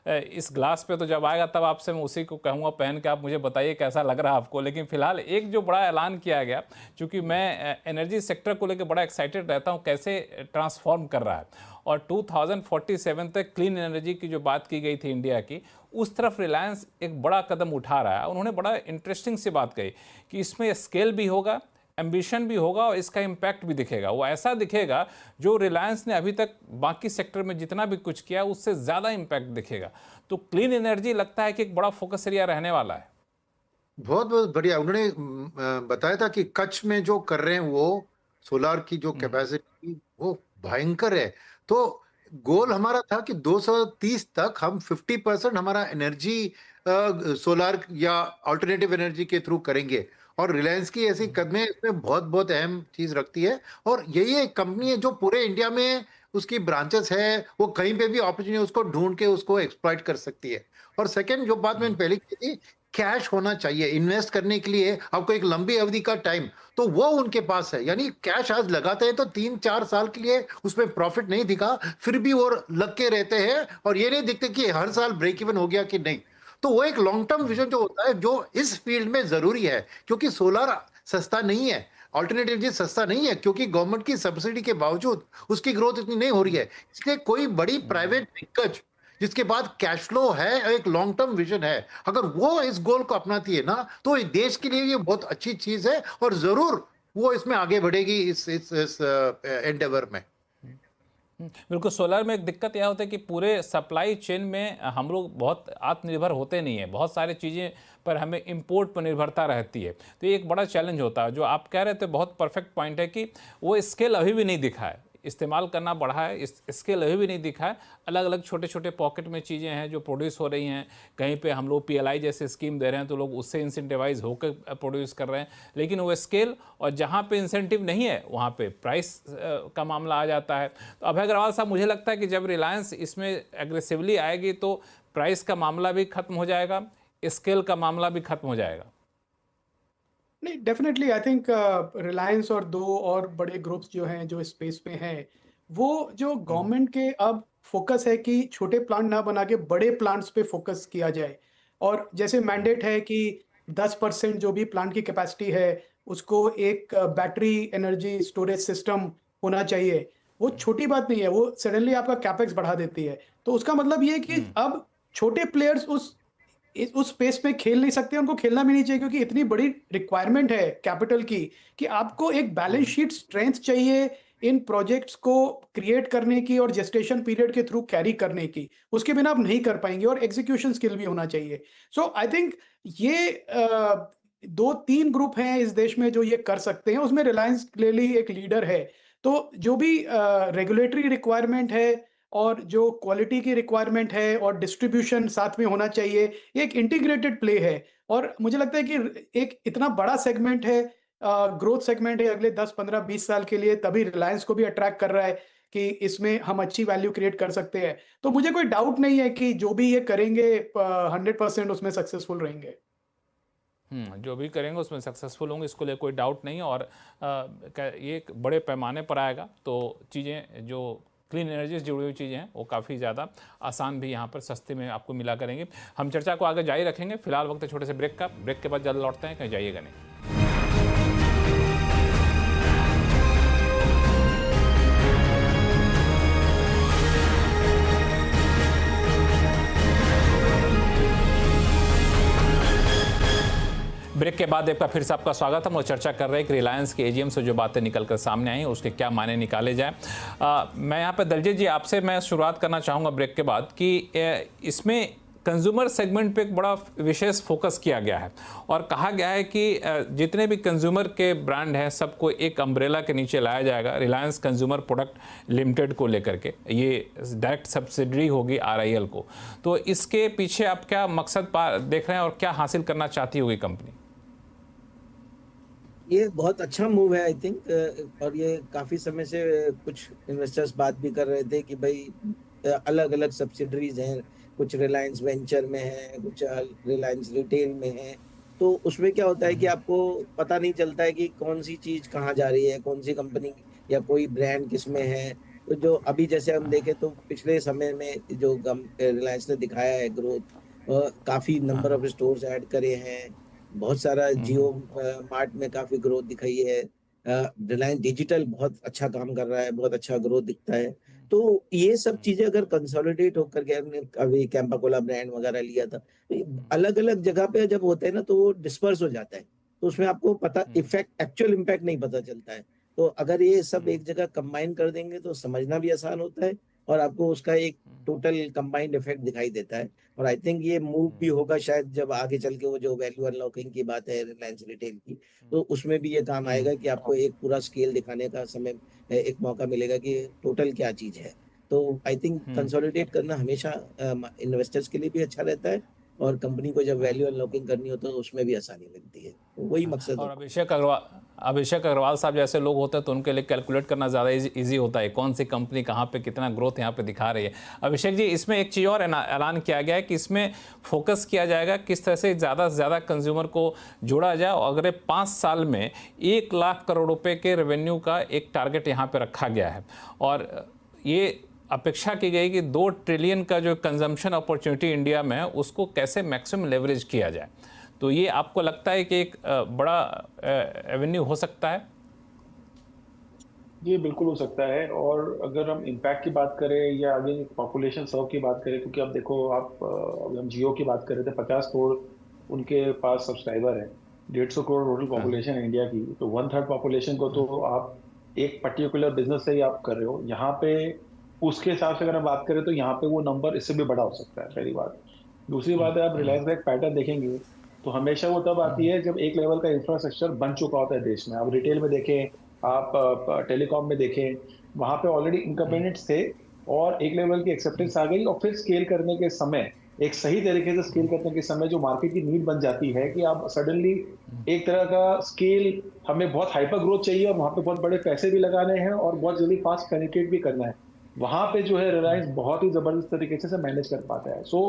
इस ग्लास पे तो जब आएगा तब आपसे मैं उसी को कहूँगा पहन के, आप मुझे बताइए कैसा लग रहा है आपको। लेकिन फिलहाल एक जो बड़ा ऐलान किया गया, क्योंकि मैं एनर्जी सेक्टर को लेकर बड़ा एक्साइटेड रहता हूँ कैसे ट्रांसफॉर्म कर रहा है, और 2047 तक क्लीन एनर्जी की जो बात की गई थी इंडिया की, उस तरफ रिलायंस एक बड़ा कदम उठा रहा है। उन्होंने बड़ा इंटरेस्टिंग सी बात कही कि इसमें स्केल भी होगा, एम्बिशन भी होगा और इसका इम्पैक्ट भी दिखेगा। वो ऐसा दिखेगा जो रिलायंस ने अभी तक बाकी सेक्टर में जितना भी कुछ किया उससे ज़्यादा इम्पैक्ट दिखेगा। तो क्लीन एनर्जी लगता है कि एक बड़ा फोकस एरिया रहने वाला है। बहुत बहुत बढ़िया। उन्होंने बताया था कि कच्छ में जो कर रहे हैं वो सोलार की जो कैपेसिटी वो भयंकर है। तो गोल हमारा था कि 230 तक हम 50% हमारा एनर्जी सोलार या अल्टरनेटिव एनर्जी के थ्रू करेंगे, और रिलायंस की ऐसी कदमें इसमें बहुत बहुत अहम चीज रखती है। और यही एक कंपनी है जो पूरे इंडिया में उसकी ब्रांचेस है, वो कहीं पे भी अपॉर्चुनिटी उसको ढूंढ के उसको एक्सप्लॉइट कर सकती है। और सेकंड जो बात मैंने पहले की थी, कैश होना चाहिए इन्वेस्ट करने के लिए, आपको एक लंबी अवधि का टाइम, तो वो उनके पास है। यानी कैश आज लगाते हैं तो 3-4 साल के लिए उसमें प्रॉफिट नहीं दिखा, फिर भी वो लग के रहते हैं और ये नहीं दिखते कि हर साल ब्रेक इवन हो गया कि नहीं। तो वो एक लॉन्ग टर्म विजन जो होता है, जो इस फील्ड में जरूरी है, क्योंकि सोलर सस्ता नहीं है, ऑल्टरनेटिव एनर्जी सस्ता नहीं है, क्योंकि गवर्नमेंट की सब्सिडी के बावजूद उसकी ग्रोथ इतनी नहीं हो रही है। इसलिए कोई बड़ी प्राइवेट दिग्गज जिसके बाद कैश फ्लो है, एक लॉन्ग टर्म विजन है, अगर वो इस गोल को अपनाती है ना, तो इस देश के लिए ये बहुत अच्छी चीज है और जरूर वो इसमें आगे बढ़ेगी इस एंडेवर में। बिल्कुल। सोलर में एक दिक्कत यह होता है कि पूरे सप्लाई चेन में हम लोग बहुत आत्मनिर्भर होते नहीं हैं, बहुत सारी चीज़ें पर हमें इंपोर्ट पर निर्भरता रहती है। तो ये एक बड़ा चैलेंज होता है। जो आप कह रहे थे बहुत परफेक्ट पॉइंट है कि वो स्केल अभी भी नहीं दिखा है, इस्तेमाल करना बढ़ा है, इस स्केल अभी भी नहीं दिखा है। अलग अलग छोटे छोटे पॉकेट में चीज़ें हैं जो प्रोड्यूस हो रही हैं, कहीं पे हम लोग PLI जैसे स्कीम दे रहे हैं तो लोग उससे इंसेंटिवाइज होकर प्रोड्यूस कर रहे हैं, लेकिन वो स्केल, और जहाँ पे इंसेंटिव नहीं है वहाँ पे प्राइस का मामला आ जाता है। तो अभय अग्रवाल साहब, मुझे लगता है कि जब रिलायंस इसमें एग्रेसिवली आएगी तो प्राइस का मामला भी खत्म हो जाएगा, स्केल का मामला भी खत्म हो जाएगा। नहीं, डेफिनेटली आई थिंक रिलायंस और दो और बड़े ग्रुप्स जो हैं जो स्पेस में हैं, वो जो गवर्नमेंट के अब फोकस है कि छोटे प्लांट ना बना के बड़े प्लांट्स पे फोकस किया जाए। और जैसे मैंडेट है कि 10% जो भी प्लांट की कैपेसिटी है उसको एक बैटरी एनर्जी स्टोरेज सिस्टम होना चाहिए। वो छोटी बात नहीं है, वो सडनली आपका कैपेक्स बढ़ा देती है। तो उसका मतलब ये है कि अब छोटे प्लेयर्स उस स्पेस में खेल नहीं सकते, उनको खेलना भी नहीं चाहिए, क्योंकि इतनी बड़ी रिक्वायरमेंट है कैपिटल की कि आपको एक बैलेंस शीट स्ट्रेंथ चाहिए इन प्रोजेक्ट्स को क्रिएट करने की और जेस्टेशन पीरियड के थ्रू कैरी करने की। उसके बिना आप नहीं कर पाएंगे, और एग्जीक्यूशन स्किल भी होना चाहिए। सो आई थिंक ये 2-3 ग्रुप हैं इस देश में जो ये कर सकते हैं, उसमें रिलायंस क्लियरली एक लीडर है। तो जो भी रेगुलेटरी रिक्वायरमेंट है और जो क्वालिटी की रिक्वायरमेंट है और डिस्ट्रीब्यूशन साथ में होना चाहिए, ये एक इंटीग्रेटेड प्ले है। और मुझे लगता है कि एक इतना बड़ा सेगमेंट है, ग्रोथ सेगमेंट है अगले 10, 15, 20 साल के लिए, तभी रिलायंस को भी अट्रैक्ट कर रहा है कि इसमें हम अच्छी वैल्यू क्रिएट कर सकते हैं। तो मुझे कोई डाउट नहीं है कि जो भी ये करेंगे 100% उसमें सक्सेसफुल रहेंगे। जो भी करेंगे उसमें सक्सेसफुल होंगे, इसको लिए कोई डाउट नहीं है। और ये एक बड़े पैमाने पर आएगा तो चीज़ें जो क्लीन एनर्जी से जुड़ी हुई चीज़ें हैं वो काफ़ी ज़्यादा आसान भी यहाँ पर सस्ते में आपको मिला करेंगे। हम चर्चा को आगे जारी रखेंगे। फिलहाल वक्त है छोटे से ब्रेक का। ब्रेक के बाद जल्द लौटते हैं, कहीं जाइएगा नहीं। ब्रेक के बाद एक बार फिर से आपका स्वागत। हम लोग चर्चा कर रहे हैं कि रिलायंस के AGM से जो बातें निकलकर सामने आई उसके क्या मायने निकाले जाएं। मैं यहाँ पे दलजीत जी आपसे मैं शुरुआत करना चाहूँगा ब्रेक के बाद कि इसमें कंज्यूमर सेगमेंट पे एक बड़ा विशेष फोकस किया गया है और कहा गया है कि जितने भी कंज्यूमर के ब्रांड हैं सबको एक अम्ब्रेला के नीचे लाया जाएगा, रिलायंस कंज्यूमर प्रोडक्ट लिमिटेड को लेकर के। ये डायरेक्ट सब्सिडरी होगी RIL को। तो इसके पीछे आप क्या मकसद देख रहे हैं और क्या हासिल करना चाहती होगी कंपनी? ये बहुत अच्छा मूव है आई थिंक। और ये काफी समय से कुछ इन्वेस्टर्स बात भी कर रहे थे कि भाई अलग अलग सब्सिडरीज हैं, कुछ रिलायंस वेंचर में है, कुछ रिलायंस रिटेल में है। तो उसमें क्या होता है कि आपको पता नहीं चलता है कि कौन सी चीज कहाँ जा रही है, कौन सी कंपनी या कोई ब्रांड किस में है। तो जो अभी जैसे हम देखें तो पिछले समय में जो रिलायंस ने दिखाया है ग्रोथ, काफी नंबर ऑफ स्टोर्स ऐड करे हैं, बहुत सारा जियो मार्ट में काफी ग्रोथ दिखाई है, रिलायंस डिजिटल बहुत अच्छा काम कर रहा है, बहुत अच्छा ग्रोथ दिखता है। तो ये सब चीजें अगर कंसोलिडेट होकर के, हमने अभी कैंपा कोला ब्रांड वगैरह लिया था, तो अलग अलग जगह पे जब होता है ना तो वो डिस्पर्स हो जाता है, तो उसमें आपको पता इफेक्ट एक्चुअल इम्पैक्ट नहीं पता चलता है। तो अगर ये सब एक जगह कंबाइन कर देंगे तो समझना भी आसान होता है, और आपको उसका एक टोटल कंबाइंड इफेक्ट दिखाई देता है। और आई थिंक ये मूव भी होगा शायद जब आगे चल के वो जो वैल्यू अनलॉकिंग की बात है रिलायंस रिटेल की, तो उसमें भी ये काम आएगा कि आपको एक पूरा स्केल दिखाने का समय, एक मौका मिलेगा कि टोटल क्या चीज है। तो आई थिंक कंसोलिडेट करना हमेशा इन्वेस्टर्स के लिए भी अच्छा रहता है, और कंपनी को जब वैल्यू अनलॉकिंग करनी हो तो उसमें भी आसानी मिलती है, तो वही मकसद और होता है। अभिषेक अग्रवाल साहब जैसे लोग होते हैं तो उनके लिए कैलकुलेट करना ज़्यादा इजी होता है, कौन सी कंपनी कहाँ पे कितना ग्रोथ यहाँ पे दिखा रही है। अभिषेक जी, इसमें एक चीज़ और ऐलान किया गया है कि इसमें फोकस किया जाएगा किस तरह से ज़्यादा से ज़्यादा कंज्यूमर को जोड़ा जाए, और अगले 5 साल में 1 लाख करोड़ रुपये के रेवेन्यू का एक टारगेट यहाँ पर रखा गया है, और ये अपेक्षा की गई कि 2 ट्रिलियन का जो कंजम्पशन अपॉर्चुनिटी इंडिया में है उसको कैसे मैक्सिमम लेवरेज किया जाए। तो ये आपको लगता है कि एक बड़ा एवेन्यू हो सकता है? ये बिल्कुल हो सकता है। और अगर हम इम्पैक्ट की बात करें या आगे पॉपुलेशन सर्व की बात करें, क्योंकि अब देखो आप, अभी हम जियो की बात कर रहे थे, 50 करोड़ उनके पास सब्सक्राइबर है, 150 करोड़ टोटल पॉपुलेशन है इंडिया की, तो 1/3 पॉपुलेशन को तो आप एक पर्टिकुलर बिजनेस से ही आप कर रहे हो यहाँ पे। उसके हिसाब से अगर हम बात करें तो यहाँ पे वो नंबर इससे भी बड़ा हो सकता है, पहली बात। दूसरी बात है, आप रिलायंस का एक पैटर्न देखेंगे तो हमेशा वो तब आती है जब एक लेवल का इंफ्रास्ट्रक्चर बन चुका होता है देश में। आप रिटेल में देखें, आप टेलीकॉम में देखें, वहां पे ऑलरेडी इनकम्बेनेंट्स थे, और एक लेवल की एक्सेप्टेंस आ गई, और फिर स्केल करने के समय, एक सही तरीके से स्केल करने के समय जो मार्केट की नीड बन जाती है कि आप सडनली एक तरह का स्केल, हमें बहुत हाइपर ग्रोथ चाहिए और वहां पे बहुत बड़े पैसे भी लगाने हैं और बहुत जल्दी फास्ट पेनिट्रेट भी करना है, वहां पे जो है रिलायंस बहुत ही जबरदस्त तरीके से मैनेज कर पाता है। सो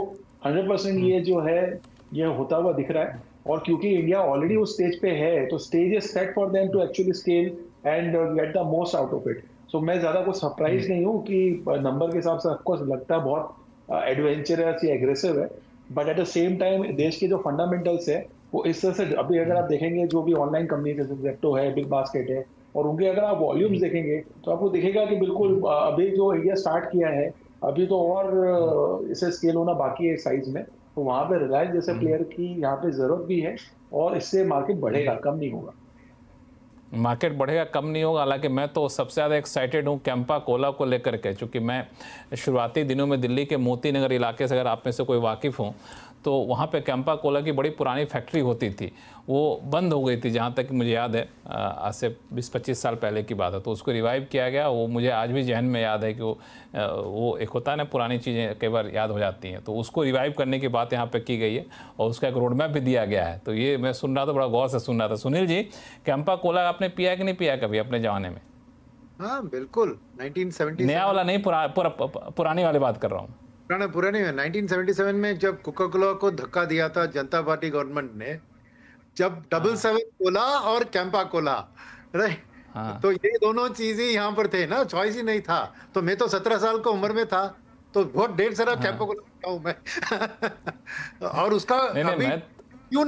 100% ये जो है ये होता हुआ दिख रहा है। और क्योंकि इंडिया ऑलरेडी उस स्टेज पे है, तो stage is set for them to actually scale and get the most out of it. So मैं ज्यादा कुछ सरप्राइज नहीं हूँ कि नंबर के हिसाब से आपको लगता है बहुत एडवेंचरस या एग्रेसिव है, but at the same time देश के जो फंडामेंटल्स है वो इस तरह से, अभी अगर आप देखेंगे जो भी ऑनलाइन कंपनी जैसे जेप्टो है, बिग बास्केट है, और उनके अगर आप वॉल्यूम्स देखेंगे तो आपको दिखेगा कि बिल्कुल अभी जो इंडिया स्टार्ट किया है, अभी तो और इसे स्केल होना बाकी है साइज में, तो वहां पे रिलायंस जैसे प्लेयर की यहाँ पे जरूरत भी है, और इससे मार्केट बढ़ेगा, कम नहीं होगा। मार्केट बढ़ेगा, कम नहीं होगा। हालांकि मैं तो सबसे ज़्यादा एक्साइटेड हूँ कैंपा कोला को लेकर के, चूँकि मैं शुरुआती दिनों में दिल्ली के मोती नगर इलाके से, अगर आप में से कोई वाकिफ़ हो तो वहाँ पे कैंपा कोला की बड़ी पुरानी फैक्ट्री होती थी, वो बंद हो गई थी जहाँ तक मुझे याद है, आज से 20-25 साल पहले की बात है। तो उसको रिवाइव किया गया, वो मुझे आज भी जहन में याद है कि वो एक होता है ना, पुरानी चीज़ें कई बार याद हो जाती हैं, तो उसको रिवाइव करने की बात यहाँ पे की गई है, और उसका एक रोड मैप भी दिया गया है। तो ये मैं सुन रहा था, बड़ा गौर से सुन रहा था। सुनील जी, कैंपा कोला आपने पिया कि नहीं पिया कभी अपने ज़माने में? हाँ बिल्कुल, 1977 नया वाला नहीं, पुरानी वाली बात कर रहा हूँ। पुराने में 1977 में जब कोका कोला को धक्का दिया था जनता पार्टी गवर्नमेंट ने, जब 777 कोला और कैंपा कोला, राइट, तो ये दोनों चीजें यहाँ पर थे ना, चॉइस ही नहीं था। तो मैं तो 17 साल की उम्र में था, तो बहुत ढेर सारा कैंपा कोला पीता हूँ मैं और उसका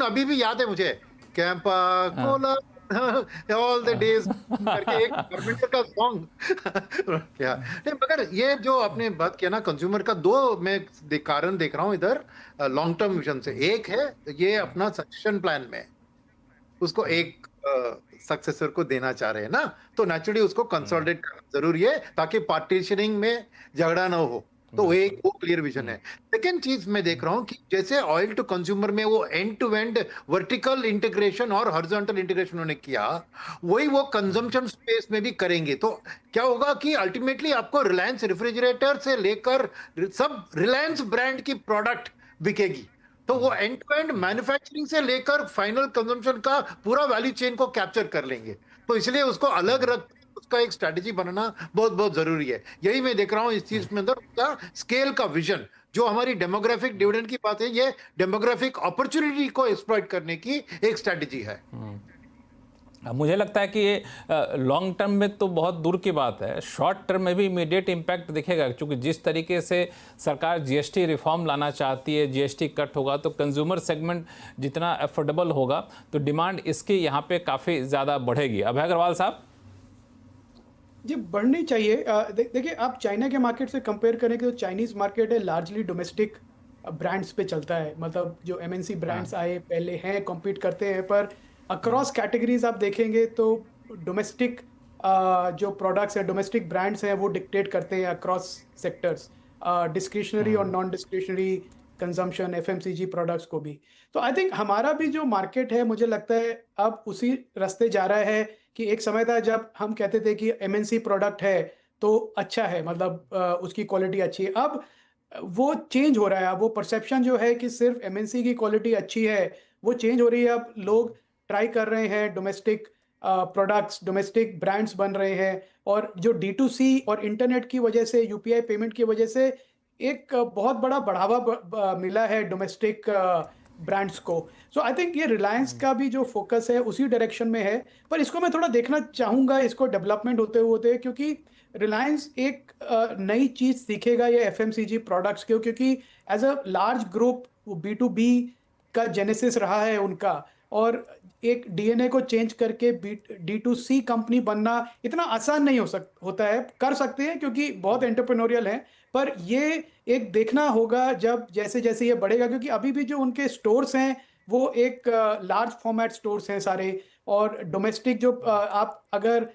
अभी भी याद है मुझे, Campa Cola all the days करके एक गवर्नमेंट का सॉन्ग क्या नहीं। मगर ये जो आपने बात किया ना कंज्यूमर का, दो मैं कारण देख रहा हूँ इधर लॉन्ग टर्म विजन से। एक है ये अपना सक्सेशन प्लान में उसको एक सक्सेसर को देना चाह रहे हैं ना, तो नेचुरली उसको कंसोलिडेट करना जरूरी है ताकि पार्टीशनिंग में झगड़ा ना हो। तो वो क्लियर विजन है। सेकेंड चीज मैं देख रहा हूं कि जैसे ऑयल टू कंज्यूमर में वो end to end vertical integration और हॉरिजॉन्टल इंटीग्रेशन उन्होंने किया, वही वो कंजम्पशन स्पेस में भी करेंगे। तो क्या होगा कि अल्टीमेटली आपको रिलायंस रेफ्रिजरेटर से लेकर सब रिलायंस ब्रांड की प्रोडक्ट बिकेगी। तो वो एंड टू एंड मैन्युफैक्चरिंग से लेकर फाइनल कंजम्पशन का पूरा वैल्यू चेन को कैप्चर कर लेंगे। तो इसलिए उसको अलग रख उसका एक स्ट्रैटेजी बनाना बहुत बहुत जरूरी है। यही मैं देख रहा हूं इस चीज में अंदर उसका स्केल का विजन। जो हमारी डेमोग्राफिक डिविडेंड की बात है, ये डेमोग्राफिक अपॉर्चुनिटी को एक्सप्लॉइट करने की एक स्ट्रैटेजी है। मुझे लगता है कि ये लॉन्ग टर्म में तो बहुत दूर की बात है, शॉर्ट टर्म में भी इमीडिएट इम्पैक्ट दिखेगा, क्योंकि जिस तरीके से सरकार जीएसटी रिफॉर्म लाना चाहती है, जीएसटी कट होगा तो कंज्यूमर सेगमेंट जितना अफोर्डेबल होगा तो डिमांड इसकी यहाँ पे काफ़ी ज़्यादा बढ़ेगी। अभय अग्रवाल साहब। जी, बढ़नी चाहिए। देखिए, आप चाइना के मार्केट से कंपेयर करें तो चाइनीज़ मार्केट है लार्जली डोमेस्टिक ब्रांड्स पे चलता है। मतलब जो एमएनसी ब्रांड्स आए पहले हैं, कॉम्पीट करते हैं, पर अक्रॉस कैटेगरीज़ आप देखेंगे तो डोमेस्टिक जो प्रोडक्ट्स हैं, डोमेस्टिक ब्रांड्स हैं, वो डिक्टेट करते हैं अक्रॉस सेक्टर्स, डिस्क्रिशनरी और non discretionary consumption, FMCG products को भी। तो आई थिंक हमारा भी जो मार्केट है, मुझे लगता है अब उसी रास्ते जा रहा है कि एक समय था जब हम कहते थे कि एमएनसी प्रोडक्ट है तो अच्छा है, मतलब उसकी क्वालिटी अच्छी है। अब वो चेंज हो रहा है। अब वो परसेप्शन जो है कि सिर्फ एमएनसी की क्वालिटी अच्छी है, वो चेंज हो रही है। अब लोग ट्राई कर रहे हैं डोमेस्टिक प्रोडक्ट्स, डोमेस्टिक ब्रांड्स बन रहे हैं, और जो डी2सी और इंटरनेट की वजह से, यूपीआई पेमेंट की वजह से एक बहुत बड़ा बढ़ावा मिला है डोमेस्टिक ब्रांड्स को। सो आई थिंक ये रिलायंस का भी जो फोकस है उसी डायरेक्शन में है, पर इसको मैं थोड़ा देखना चाहूँगा, इसको डेवलपमेंट होते क्योंकि रिलायंस एक नई चीज़ सीखेगा ये एफएमसीजी प्रोडक्ट्स को, क्योंकि as a large group B to B का जेनेसिस रहा है उनका, और एक डीएनए को चेंज करके डी टू सी कंपनी बनना इतना आसान नहीं होता है। कर सकते हैं क्योंकि बहुत एंटरप्रेन्योरियल हैं, पर ये एक देखना होगा जब जैसे-जैसे ये बढ़ेगा, क्योंकि अभी भी जो उनके स्टोर्स हैं वो एक लार्ज फॉर्मेट स्टोर्स हैं सारे, और डोमेस्टिक जो आप अगर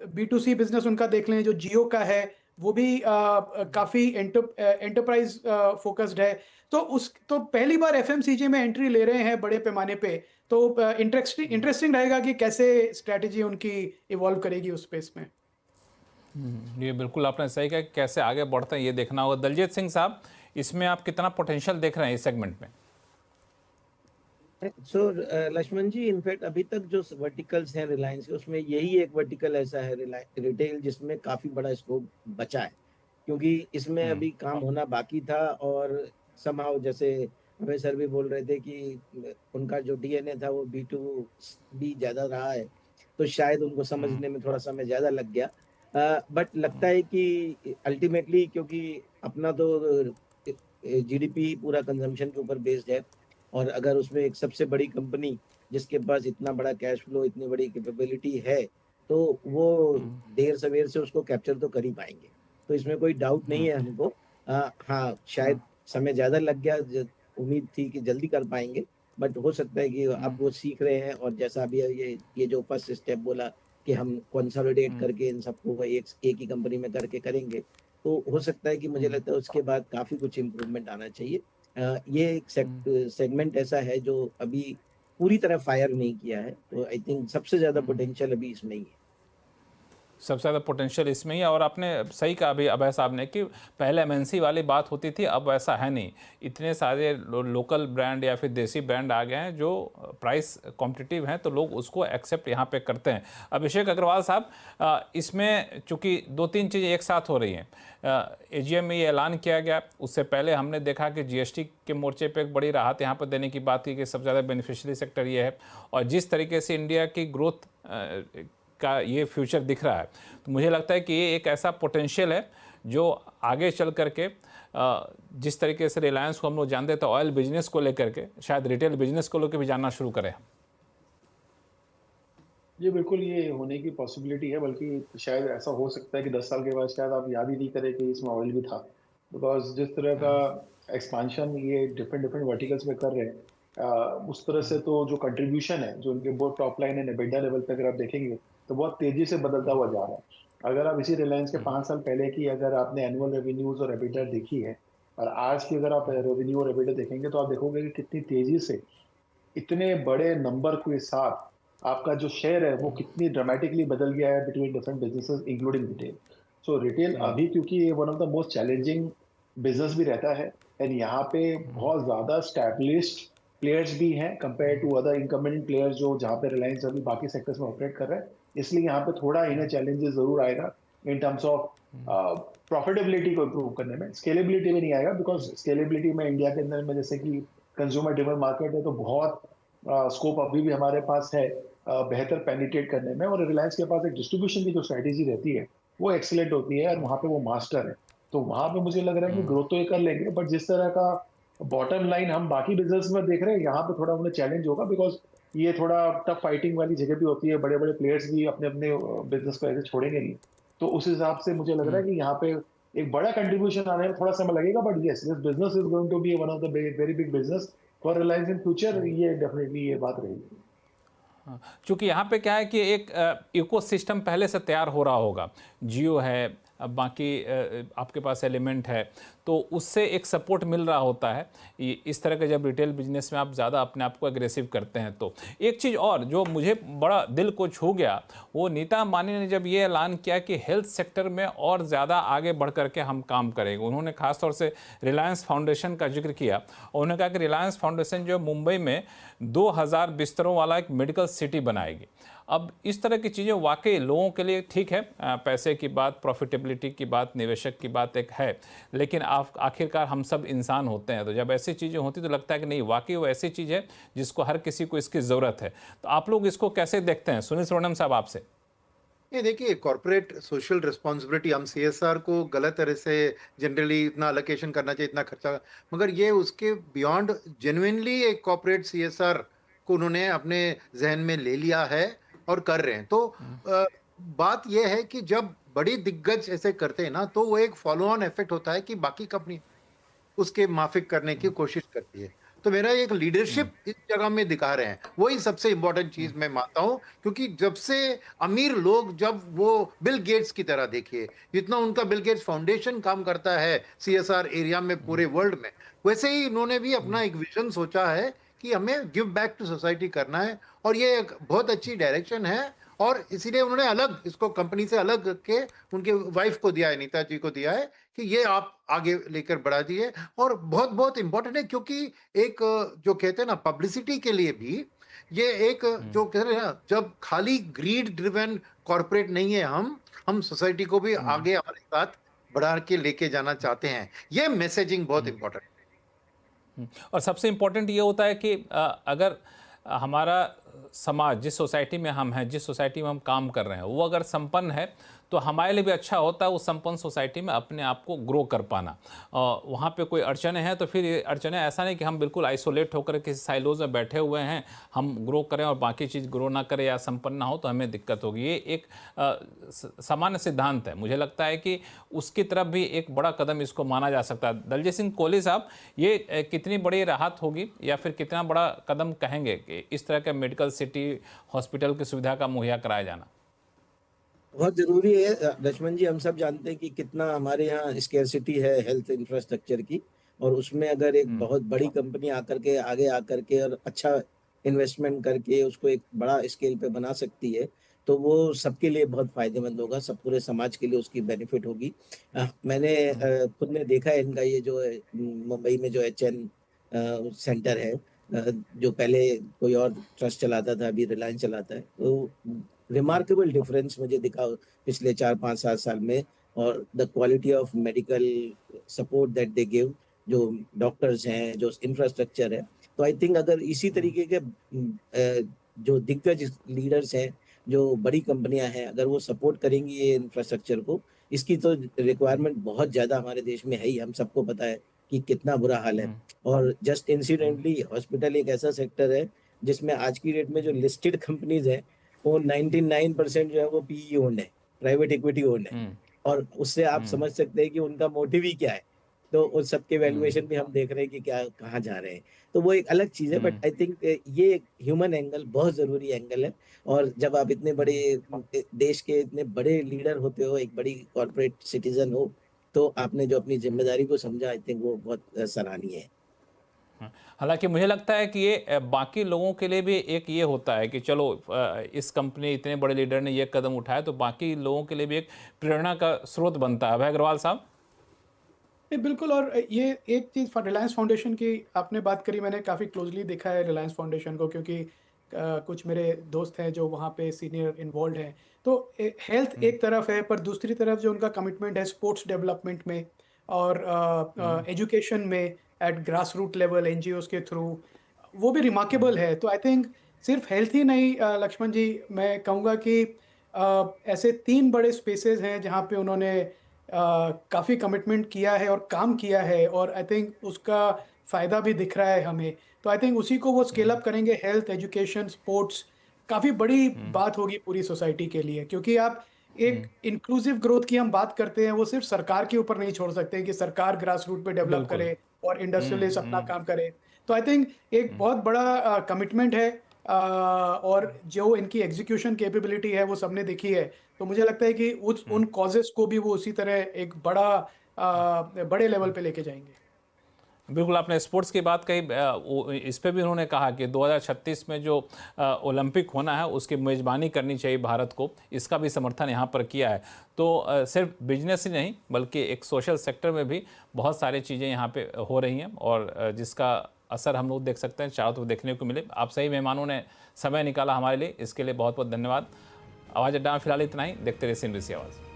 बी2सी बिज़नेस उनका देख लें, जो जियो का है, वो भी काफ़ी एंटरप्राइज़ फ़ोकस्ड है। तो पहली बार एफएमसीजी में एंट्री ले रहे हैं बड़े पैमाने पे, तो इंटरेस्टिंग रहेगा कि कैसे स्ट्रैटेजी उनकी इवॉल्व करेगी उस स्पेस में। ये बिल्कुल आपने सही कहा कि कैसे आगे बढ़ते हैं ये देखना होगा। दलजीत सिंह साहब, इसमें आप कितना पोटेंशियल देख रहे हैं इस सेगमेंट में? सो लक्ष्मण जी, इनफैक्ट अभी तक जो वर्टिकल्स हैं रिलायंस के, उसमें यही एक वर्टिकल ऐसा है रिटेल जिसमें काफी बड़ा स्कोप बचा है, क्योंकि इसमें अभी काम होना बाकी था। और समहाउ जैसे हमें सर भी बोल रहे थे कि उनका जो डीएनए था वो B2B ज्यादा रहा है, तो शायद उनको समझने में थोड़ा समय ज्यादा लग गया। बट लगता है कि अल्टीमेटली, क्योंकि अपना तो जीडीपी पूरा कंजम्पशन के ऊपर बेस्ड है, और अगर उसमें एक सबसे बड़ी कंपनी जिसके पास इतना बड़ा कैश फ्लो, इतनी बड़ी कैपेबिलिटी है, तो वो देर सवेर से उसको कैप्चर तो कर ही पाएंगे। तो इसमें कोई डाउट नहीं है हमको। हाँ, शायद समय ज्यादा लग गया, उम्मीद थी कि जल्दी कर पाएंगे, बट हो सकता है कि अब वो सीख रहे हैं। और जैसा अभी ये जो फर्स्ट स्टेप बोला कि हम कंसोलिडेट करके इन सबको एक ही कंपनी में करके करेंगे, तो हो सकता है कि मुझे लगता है उसके बाद काफी कुछ इम्प्रूवमेंट आना चाहिए। ये एक सेगमेंट ऐसा है जो अभी पूरी तरह फायर नहीं किया है, तो आई थिंक सबसे ज्यादा पोटेंशियल अभी इसमें ही है। सबसे ज़्यादा पोटेंशियल इसमें ही है। और आपने सही कहा अभी अभय साहब ने कि पहले एमएनसी वाली बात होती थी, अब ऐसा है नहीं। इतने सारे लोकल ब्रांड या फिर देसी ब्रांड आ गए हैं जो प्राइस कॉम्पिटिटिव हैं, तो लोग उसको एक्सेप्ट यहाँ पे करते हैं। अभिषेक अग्रवाल साहब, इसमें चूँकि 2-3 चीज़ें एक साथ हो रही हैं। एजीएम में ये ऐलान किया गया, उससे पहले हमने देखा कि जीएसटी के मोर्चे पे एक बड़ी राहत यहाँ पर देने की बात की कि सबसे ज़्यादा बेनिफिशियरी सेक्टर ये है, और जिस तरीके से इंडिया की ग्रोथ का ये फ्यूचर दिख रहा है, तो मुझे लगता है कि ये एक ऐसा पोटेंशियल है जो आगे चल करके जिस तरीके से रिलायंस को हम लोग जानते थे ऑयल बिजनेस को लेकर के, शायद रिटेल बिजनेस को लेकर भी जानना शुरू करें। ये बिल्कुल ये होने की पॉसिबिलिटी है, बल्कि शायद ऐसा हो सकता है कि 10 साल के बाद शायद आप याद ही नहीं करें कि इसमें ऑयल भी था। बिकॉज जिस तरह का एक्सपांशन ये डिफरेंट डिफरेंट वर्टिकल्स में कर रहे हैं, उस तरह से तो जो कंट्रीब्यूशन है, जो उनके बहुत टॉप लाइन है एबिटा लेवल पे अगर आप देखेंगे तो बहुत तेजी से बदलता हुआ जा रहा है। अगर आप इसी रिलायंस के 5 साल पहले की अगर आपने एनुअल रेवेन्यूज और एबिटा देखी है, और आज की अगर आप रेवेन्यू और एबिटा देखेंगे, तो आप देखोगे कि कितनी तेजी से इतने बड़े नंबर के साथ आपका जो शेयर है वो कितनी ड्रामेटिकली बदल गया है between different businesses including retail. So retail अभी, क्योंकि ये one of the most challenging business भी रहता है, एंड यहाँ पे बहुत ज्यादा स्टैब्लिश्ड प्लेयर्स भी हैं compare to other incumbent players जो जहाँ पे रिलायंस अभी बाकी सेक्टर्स में ऑपरेट कर रहा है। इसलिए यहाँ पे थोड़ा इन्हें चैलेंजेस जरूर आएगा इन टर्म्स ऑफ प्रॉफिटेबिलिटी को इम्प्रूव करने में। स्केलेबिलिटी में नहीं आएगा, बिकॉज स्केलेबिलिटी में इंडिया के अंदर में जैसे कि कंज्यूमर ड्रिवन मार्केट है, तो बहुत स्कोप अभी भी हमारे पास है बेहतर पेनिट्रेट करने में, और रिलायंस के पास एक डिस्ट्रीब्यूशन की जो स्ट्रैटेजी रहती है वो एक्सीलेंट होती है, और वहाँ पे वो मास्टर है। तो वहाँ पे मुझे लग रहा है कि ग्रोथ तो ये कर लेंगे, बट जिस तरह का बॉटम लाइन हम बाकी बिजनेस में देख रहे हैं, यहाँ पे थोड़ा उन्हें चैलेंज होगा, बिकॉज ये थोड़ा टफ फाइटिंग वाली जगह भी होती है, बड़े बड़े प्लेयर्स भी अपने अपने बिजनेस को ऐसे छोड़ेंगे नहीं। तो उस हिसाब से मुझे लग रहा है कि यहाँ पे एक बड़ा कंट्रीब्यूशन आने में थोड़ा समय लगेगा, but yes, this business is going to be one of the very big business for Reliance in future. ये डेफिनेटली ये बात रहेगी। हाँ, क्योंकि यहाँ पे क्या है कि एक इकोसिस्टम पहले से तैयार हो रहा होगा। जियो है, अब बाकी आपके पास एलिमेंट है, तो उससे एक सपोर्ट मिल रहा होता है। इस तरह के जब रिटेल बिजनेस में आप ज़्यादा अपने आप को एग्रेसिव करते हैं तो एक चीज़ और जो मुझे बड़ा दिल को छू गया, वो नीता अंबानी ने जब ये ऐलान किया कि हेल्थ सेक्टर में और ज़्यादा आगे बढ़ करके हम काम करेंगे। उन्होंने खासतौर से रिलायंस फाउंडेशन का जिक्र किया और उन्होंने कहा कि रिलायंस फाउंडेशन जो मुंबई में 2000 बिस्तरों वाला एक मेडिकल सिटी बनाएगी। अब इस तरह की चीज़ें वाकई लोगों के लिए ठीक है, पैसे की बात, प्रॉफिटेबिलिटी की बात, निवेशक की बात एक है, लेकिन आखिरकार हम सब इंसान होते हैं, तो जब ऐसी चीज़ें होती तो लगता है कि नहीं, वाकई वो ऐसी चीज़ है जिसको हर किसी को इसकी ज़रूरत है। तो आप लोग इसको कैसे देखते हैं? सुनील सुवर्णम साहब, आपसे। ये देखिए, कॉर्पोरेट सोशल रिस्पॉन्सिबिलिटी, हम सीएसआर को गलत तरह से जनरली इतना अलोकेशन करना चाहिए, इतना खर्चा, मगर ये उसके बियॉन्ड जेन्युइनली एक कॉर्पोरेट सीएसआर को उन्होंने अपने जहन में ले लिया है और कर रहे हैं। तो बात यह है कि जब बड़ी दिग्गज ऐसे करते हैं ना, तो वो एक फॉलो ऑन इफेक्ट होता है कि बाकी कंपनी उसके माफिक करने की कोशिश करती है। तो मेरा एक लीडरशिप इस जगह में दिखा रहे हैं, वही सबसे इंपॉर्टेंट चीज मैं मानता हूं। क्योंकि जब से अमीर लोग, जब वो बिल गेट्स की तरह, देखिए जितना उनका बिल गेट्स फाउंडेशन काम करता है सीएसआर एरिया में पूरे वर्ल्ड में, वैसे ही इन्होंने भी अपना एक विजन सोचा है कि हमें गिव बैक टू सोसाइटी करना है, और ये एक बहुत अच्छी डायरेक्शन है। और इसीलिए उन्होंने अलग इसको कंपनी से अलग के उनके वाइफ को दिया है, नीता जी को दिया है कि ये आप आगे लेकर बढ़ा दिए। और बहुत बहुत इंपॉर्टेंट है, क्योंकि एक जो कहते हैं ना, पब्लिसिटी के लिए भी ये एक जो कहते हैं ना, जब खाली ग्रीड ड्रिवन कॉर्पोरेट नहीं है, हम सोसाइटी को भी आगे हमारे साथ बढ़ा के लेके जाना चाहते हैं। ये मैसेजिंग बहुत इंपॉर्टेंट है। और सबसे इम्पोर्टेंट ये होता है कि अगर हमारा समाज, जिस सोसाइटी में हम हैं, जिस सोसाइटी में हम काम कर रहे हैं, वो अगर संपन्न है तो हमारे लिए भी अच्छा होता है उस संपन्न सोसाइटी में अपने आप को ग्रो कर पाना। वहाँ पे कोई अड़चने हैं तो फिर ये अड़चने ऐसा नहीं कि हम बिल्कुल आइसोलेट होकर किसी साइलोज में बैठे हुए हैं, हम ग्रो करें और बाकी चीज़ ग्रो ना करें या संपन्न ना हो तो हमें दिक्कत होगी। ये एक सामान्य सिद्धांत है। मुझे लगता है कि उसकी तरफ भी एक बड़ा कदम इसको माना जा सकता है। दलजीत सिंह कोहली साहब, ये कितनी बड़ी राहत होगी या फिर कितना बड़ा कदम कहेंगे कि इस तरह के मेडिकल सिटी, हॉस्पिटल की सुविधा का मुहैया कराया जाना? बहुत जरूरी है लक्ष्मण जी। हम सब जानते हैं कि कितना हमारे यहाँ स्केर्सिटी है हेल्थ इंफ्रास्ट्रक्चर की, और उसमें अगर एक बहुत बड़ी कंपनी आकर के आगे आकर के और अच्छा इन्वेस्टमेंट करके उसको एक बड़ा स्केल पे बना सकती है, तो वो सबके लिए बहुत फायदेमंद होगा, सब पूरे समाज के लिए उसकी बेनिफिट होगी। मैंने खुद ने देखा है इनका ये जो है, मुंबई में जो HN सेंटर है, जो पहले कोई और ट्रस्ट चलाता था, अभी रिलायंस चलाता है, तो रिमार्केबल डिफरेंस मुझे दिखा पिछले 4-5-7 साल में। और the quality of medical support that they give, जो डॉक्टर्स हैं, जो इंफ्रास्ट्रक्चर है, तो आई थिंक अगर इसी तरीके के जो दिग्गज लीडर्स हैं, जो बड़ी कंपनियां हैं, अगर वो सपोर्ट करेंगी ये इंफ्रास्ट्रक्चर को, इसकी तो रिक्वायरमेंट बहुत ज्यादा हमारे देश में है ही, हम सबको पता है कि कितना बुरा हाल है। और जस्ट इंसिडेंटली हॉस्पिटल एक ऐसा सेक्टर है जिसमें आज की डेट में जो लिस्टेड कंपनीज है वो 99% जो है वो PE ओन्ड है, प्राइवेट इक्विटी ओन्ड है। और उससे आप समझ सकते हैं कि उनका मोटिव ही क्या है। तो उस सबके वैल्यूएशन भी हम देख रहे हैं कि क्या कहाँ जा रहे हैं, तो वो एक अलग चीज है। बट आई थिंक ये एक ह्यूमन एंगल बहुत जरूरी एंगल है। और जब आप इतने बड़े देश के इतने बड़े लीडर होते हो, एक बड़ी कॉर्पोरेट सिटीजन हो, तो आपने जो अपनी जिम्मेदारी को समझा, आई थिंक वो बहुत सराहनीय है। हालांकि मुझे लगता है कि ये बाकी लोगों के लिए भी एक ये होता है कि चलो इस कंपनी, इतने बड़े लीडर ने ये कदम उठाया, तो बाकी लोगों के लिए भी एक प्रेरणा का स्रोत बनता है। अभय अग्रवाल साहब। बिल्कुल। और ये एक चीज़ रिलायंस फाउंडेशन की आपने बात करी, मैंने काफ़ी क्लोजली देखा है रिलायंस फाउंडेशन को, क्योंकि कुछ मेरे दोस्त हैं जो वहाँ पे सीनियर इन्वॉल्व हैं। तो हेल्थ एक तरफ है, पर दूसरी तरफ जो उनका कमिटमेंट है स्पोर्ट्स डेवलपमेंट में और एजुकेशन में at grass root level NGOs के थ्रू, वो भी रिमार्केबल है। तो आई थिंक सिर्फ हेल्थ ही नहीं लक्ष्मण जी, मैं कहूँगा कि ऐसे 3 बड़े स्पेसेस हैं जहाँ पे उन्होंने काफ़ी कमिटमेंट किया है और काम किया है, और आई थिंक उसका फ़ायदा भी दिख रहा है हमें। तो आई थिंक उसी को वो स्केल अप करेंगे, हेल्थ, एजुकेशन, स्पोर्ट्स, काफ़ी बड़ी बात होगी पूरी सोसाइटी के लिए, क्योंकि आप एक इंक्लूसिव ग्रोथ की हम बात करते हैं, वो सिर्फ सरकार के ऊपर नहीं छोड़ सकते कि सरकार ग्रास रूट पे डेवलप बिल्कुल। करे और इंडस्ट्रियलिस्ट अपना काम करे। तो आई थिंक एक बहुत बड़ा कमिटमेंट है, और जो इनकी एग्जीक्यूशन कैपेबिलिटी है वो सबने देखी है। तो मुझे लगता है कि उस उन कॉजेज़ को भी वो उसी तरह एक बड़े लेवल पे लेके जाएँगे। बिल्कुल, आपने स्पोर्ट्स की बात कही, इस पे भी उन्होंने कहा कि 2036 में जो ओलंपिक होना है उसकी मेज़बानी करनी चाहिए भारत को, इसका भी समर्थन यहाँ पर किया है। तो सिर्फ बिजनेस ही नहीं बल्कि एक सोशल सेक्टर में भी बहुत सारी चीज़ें यहाँ पे हो रही हैं, और जिसका असर हम लोग देख सकते हैं, चारों तरफ देखने को मिले। आप सही मेहमानों ने समय निकाला हमारे लिए, इसके लिए बहुत बहुत धन्यवाद। आवाज़ अड्डा में फिलहाल इतना ही। देखते रहिए CNBC आवाज़।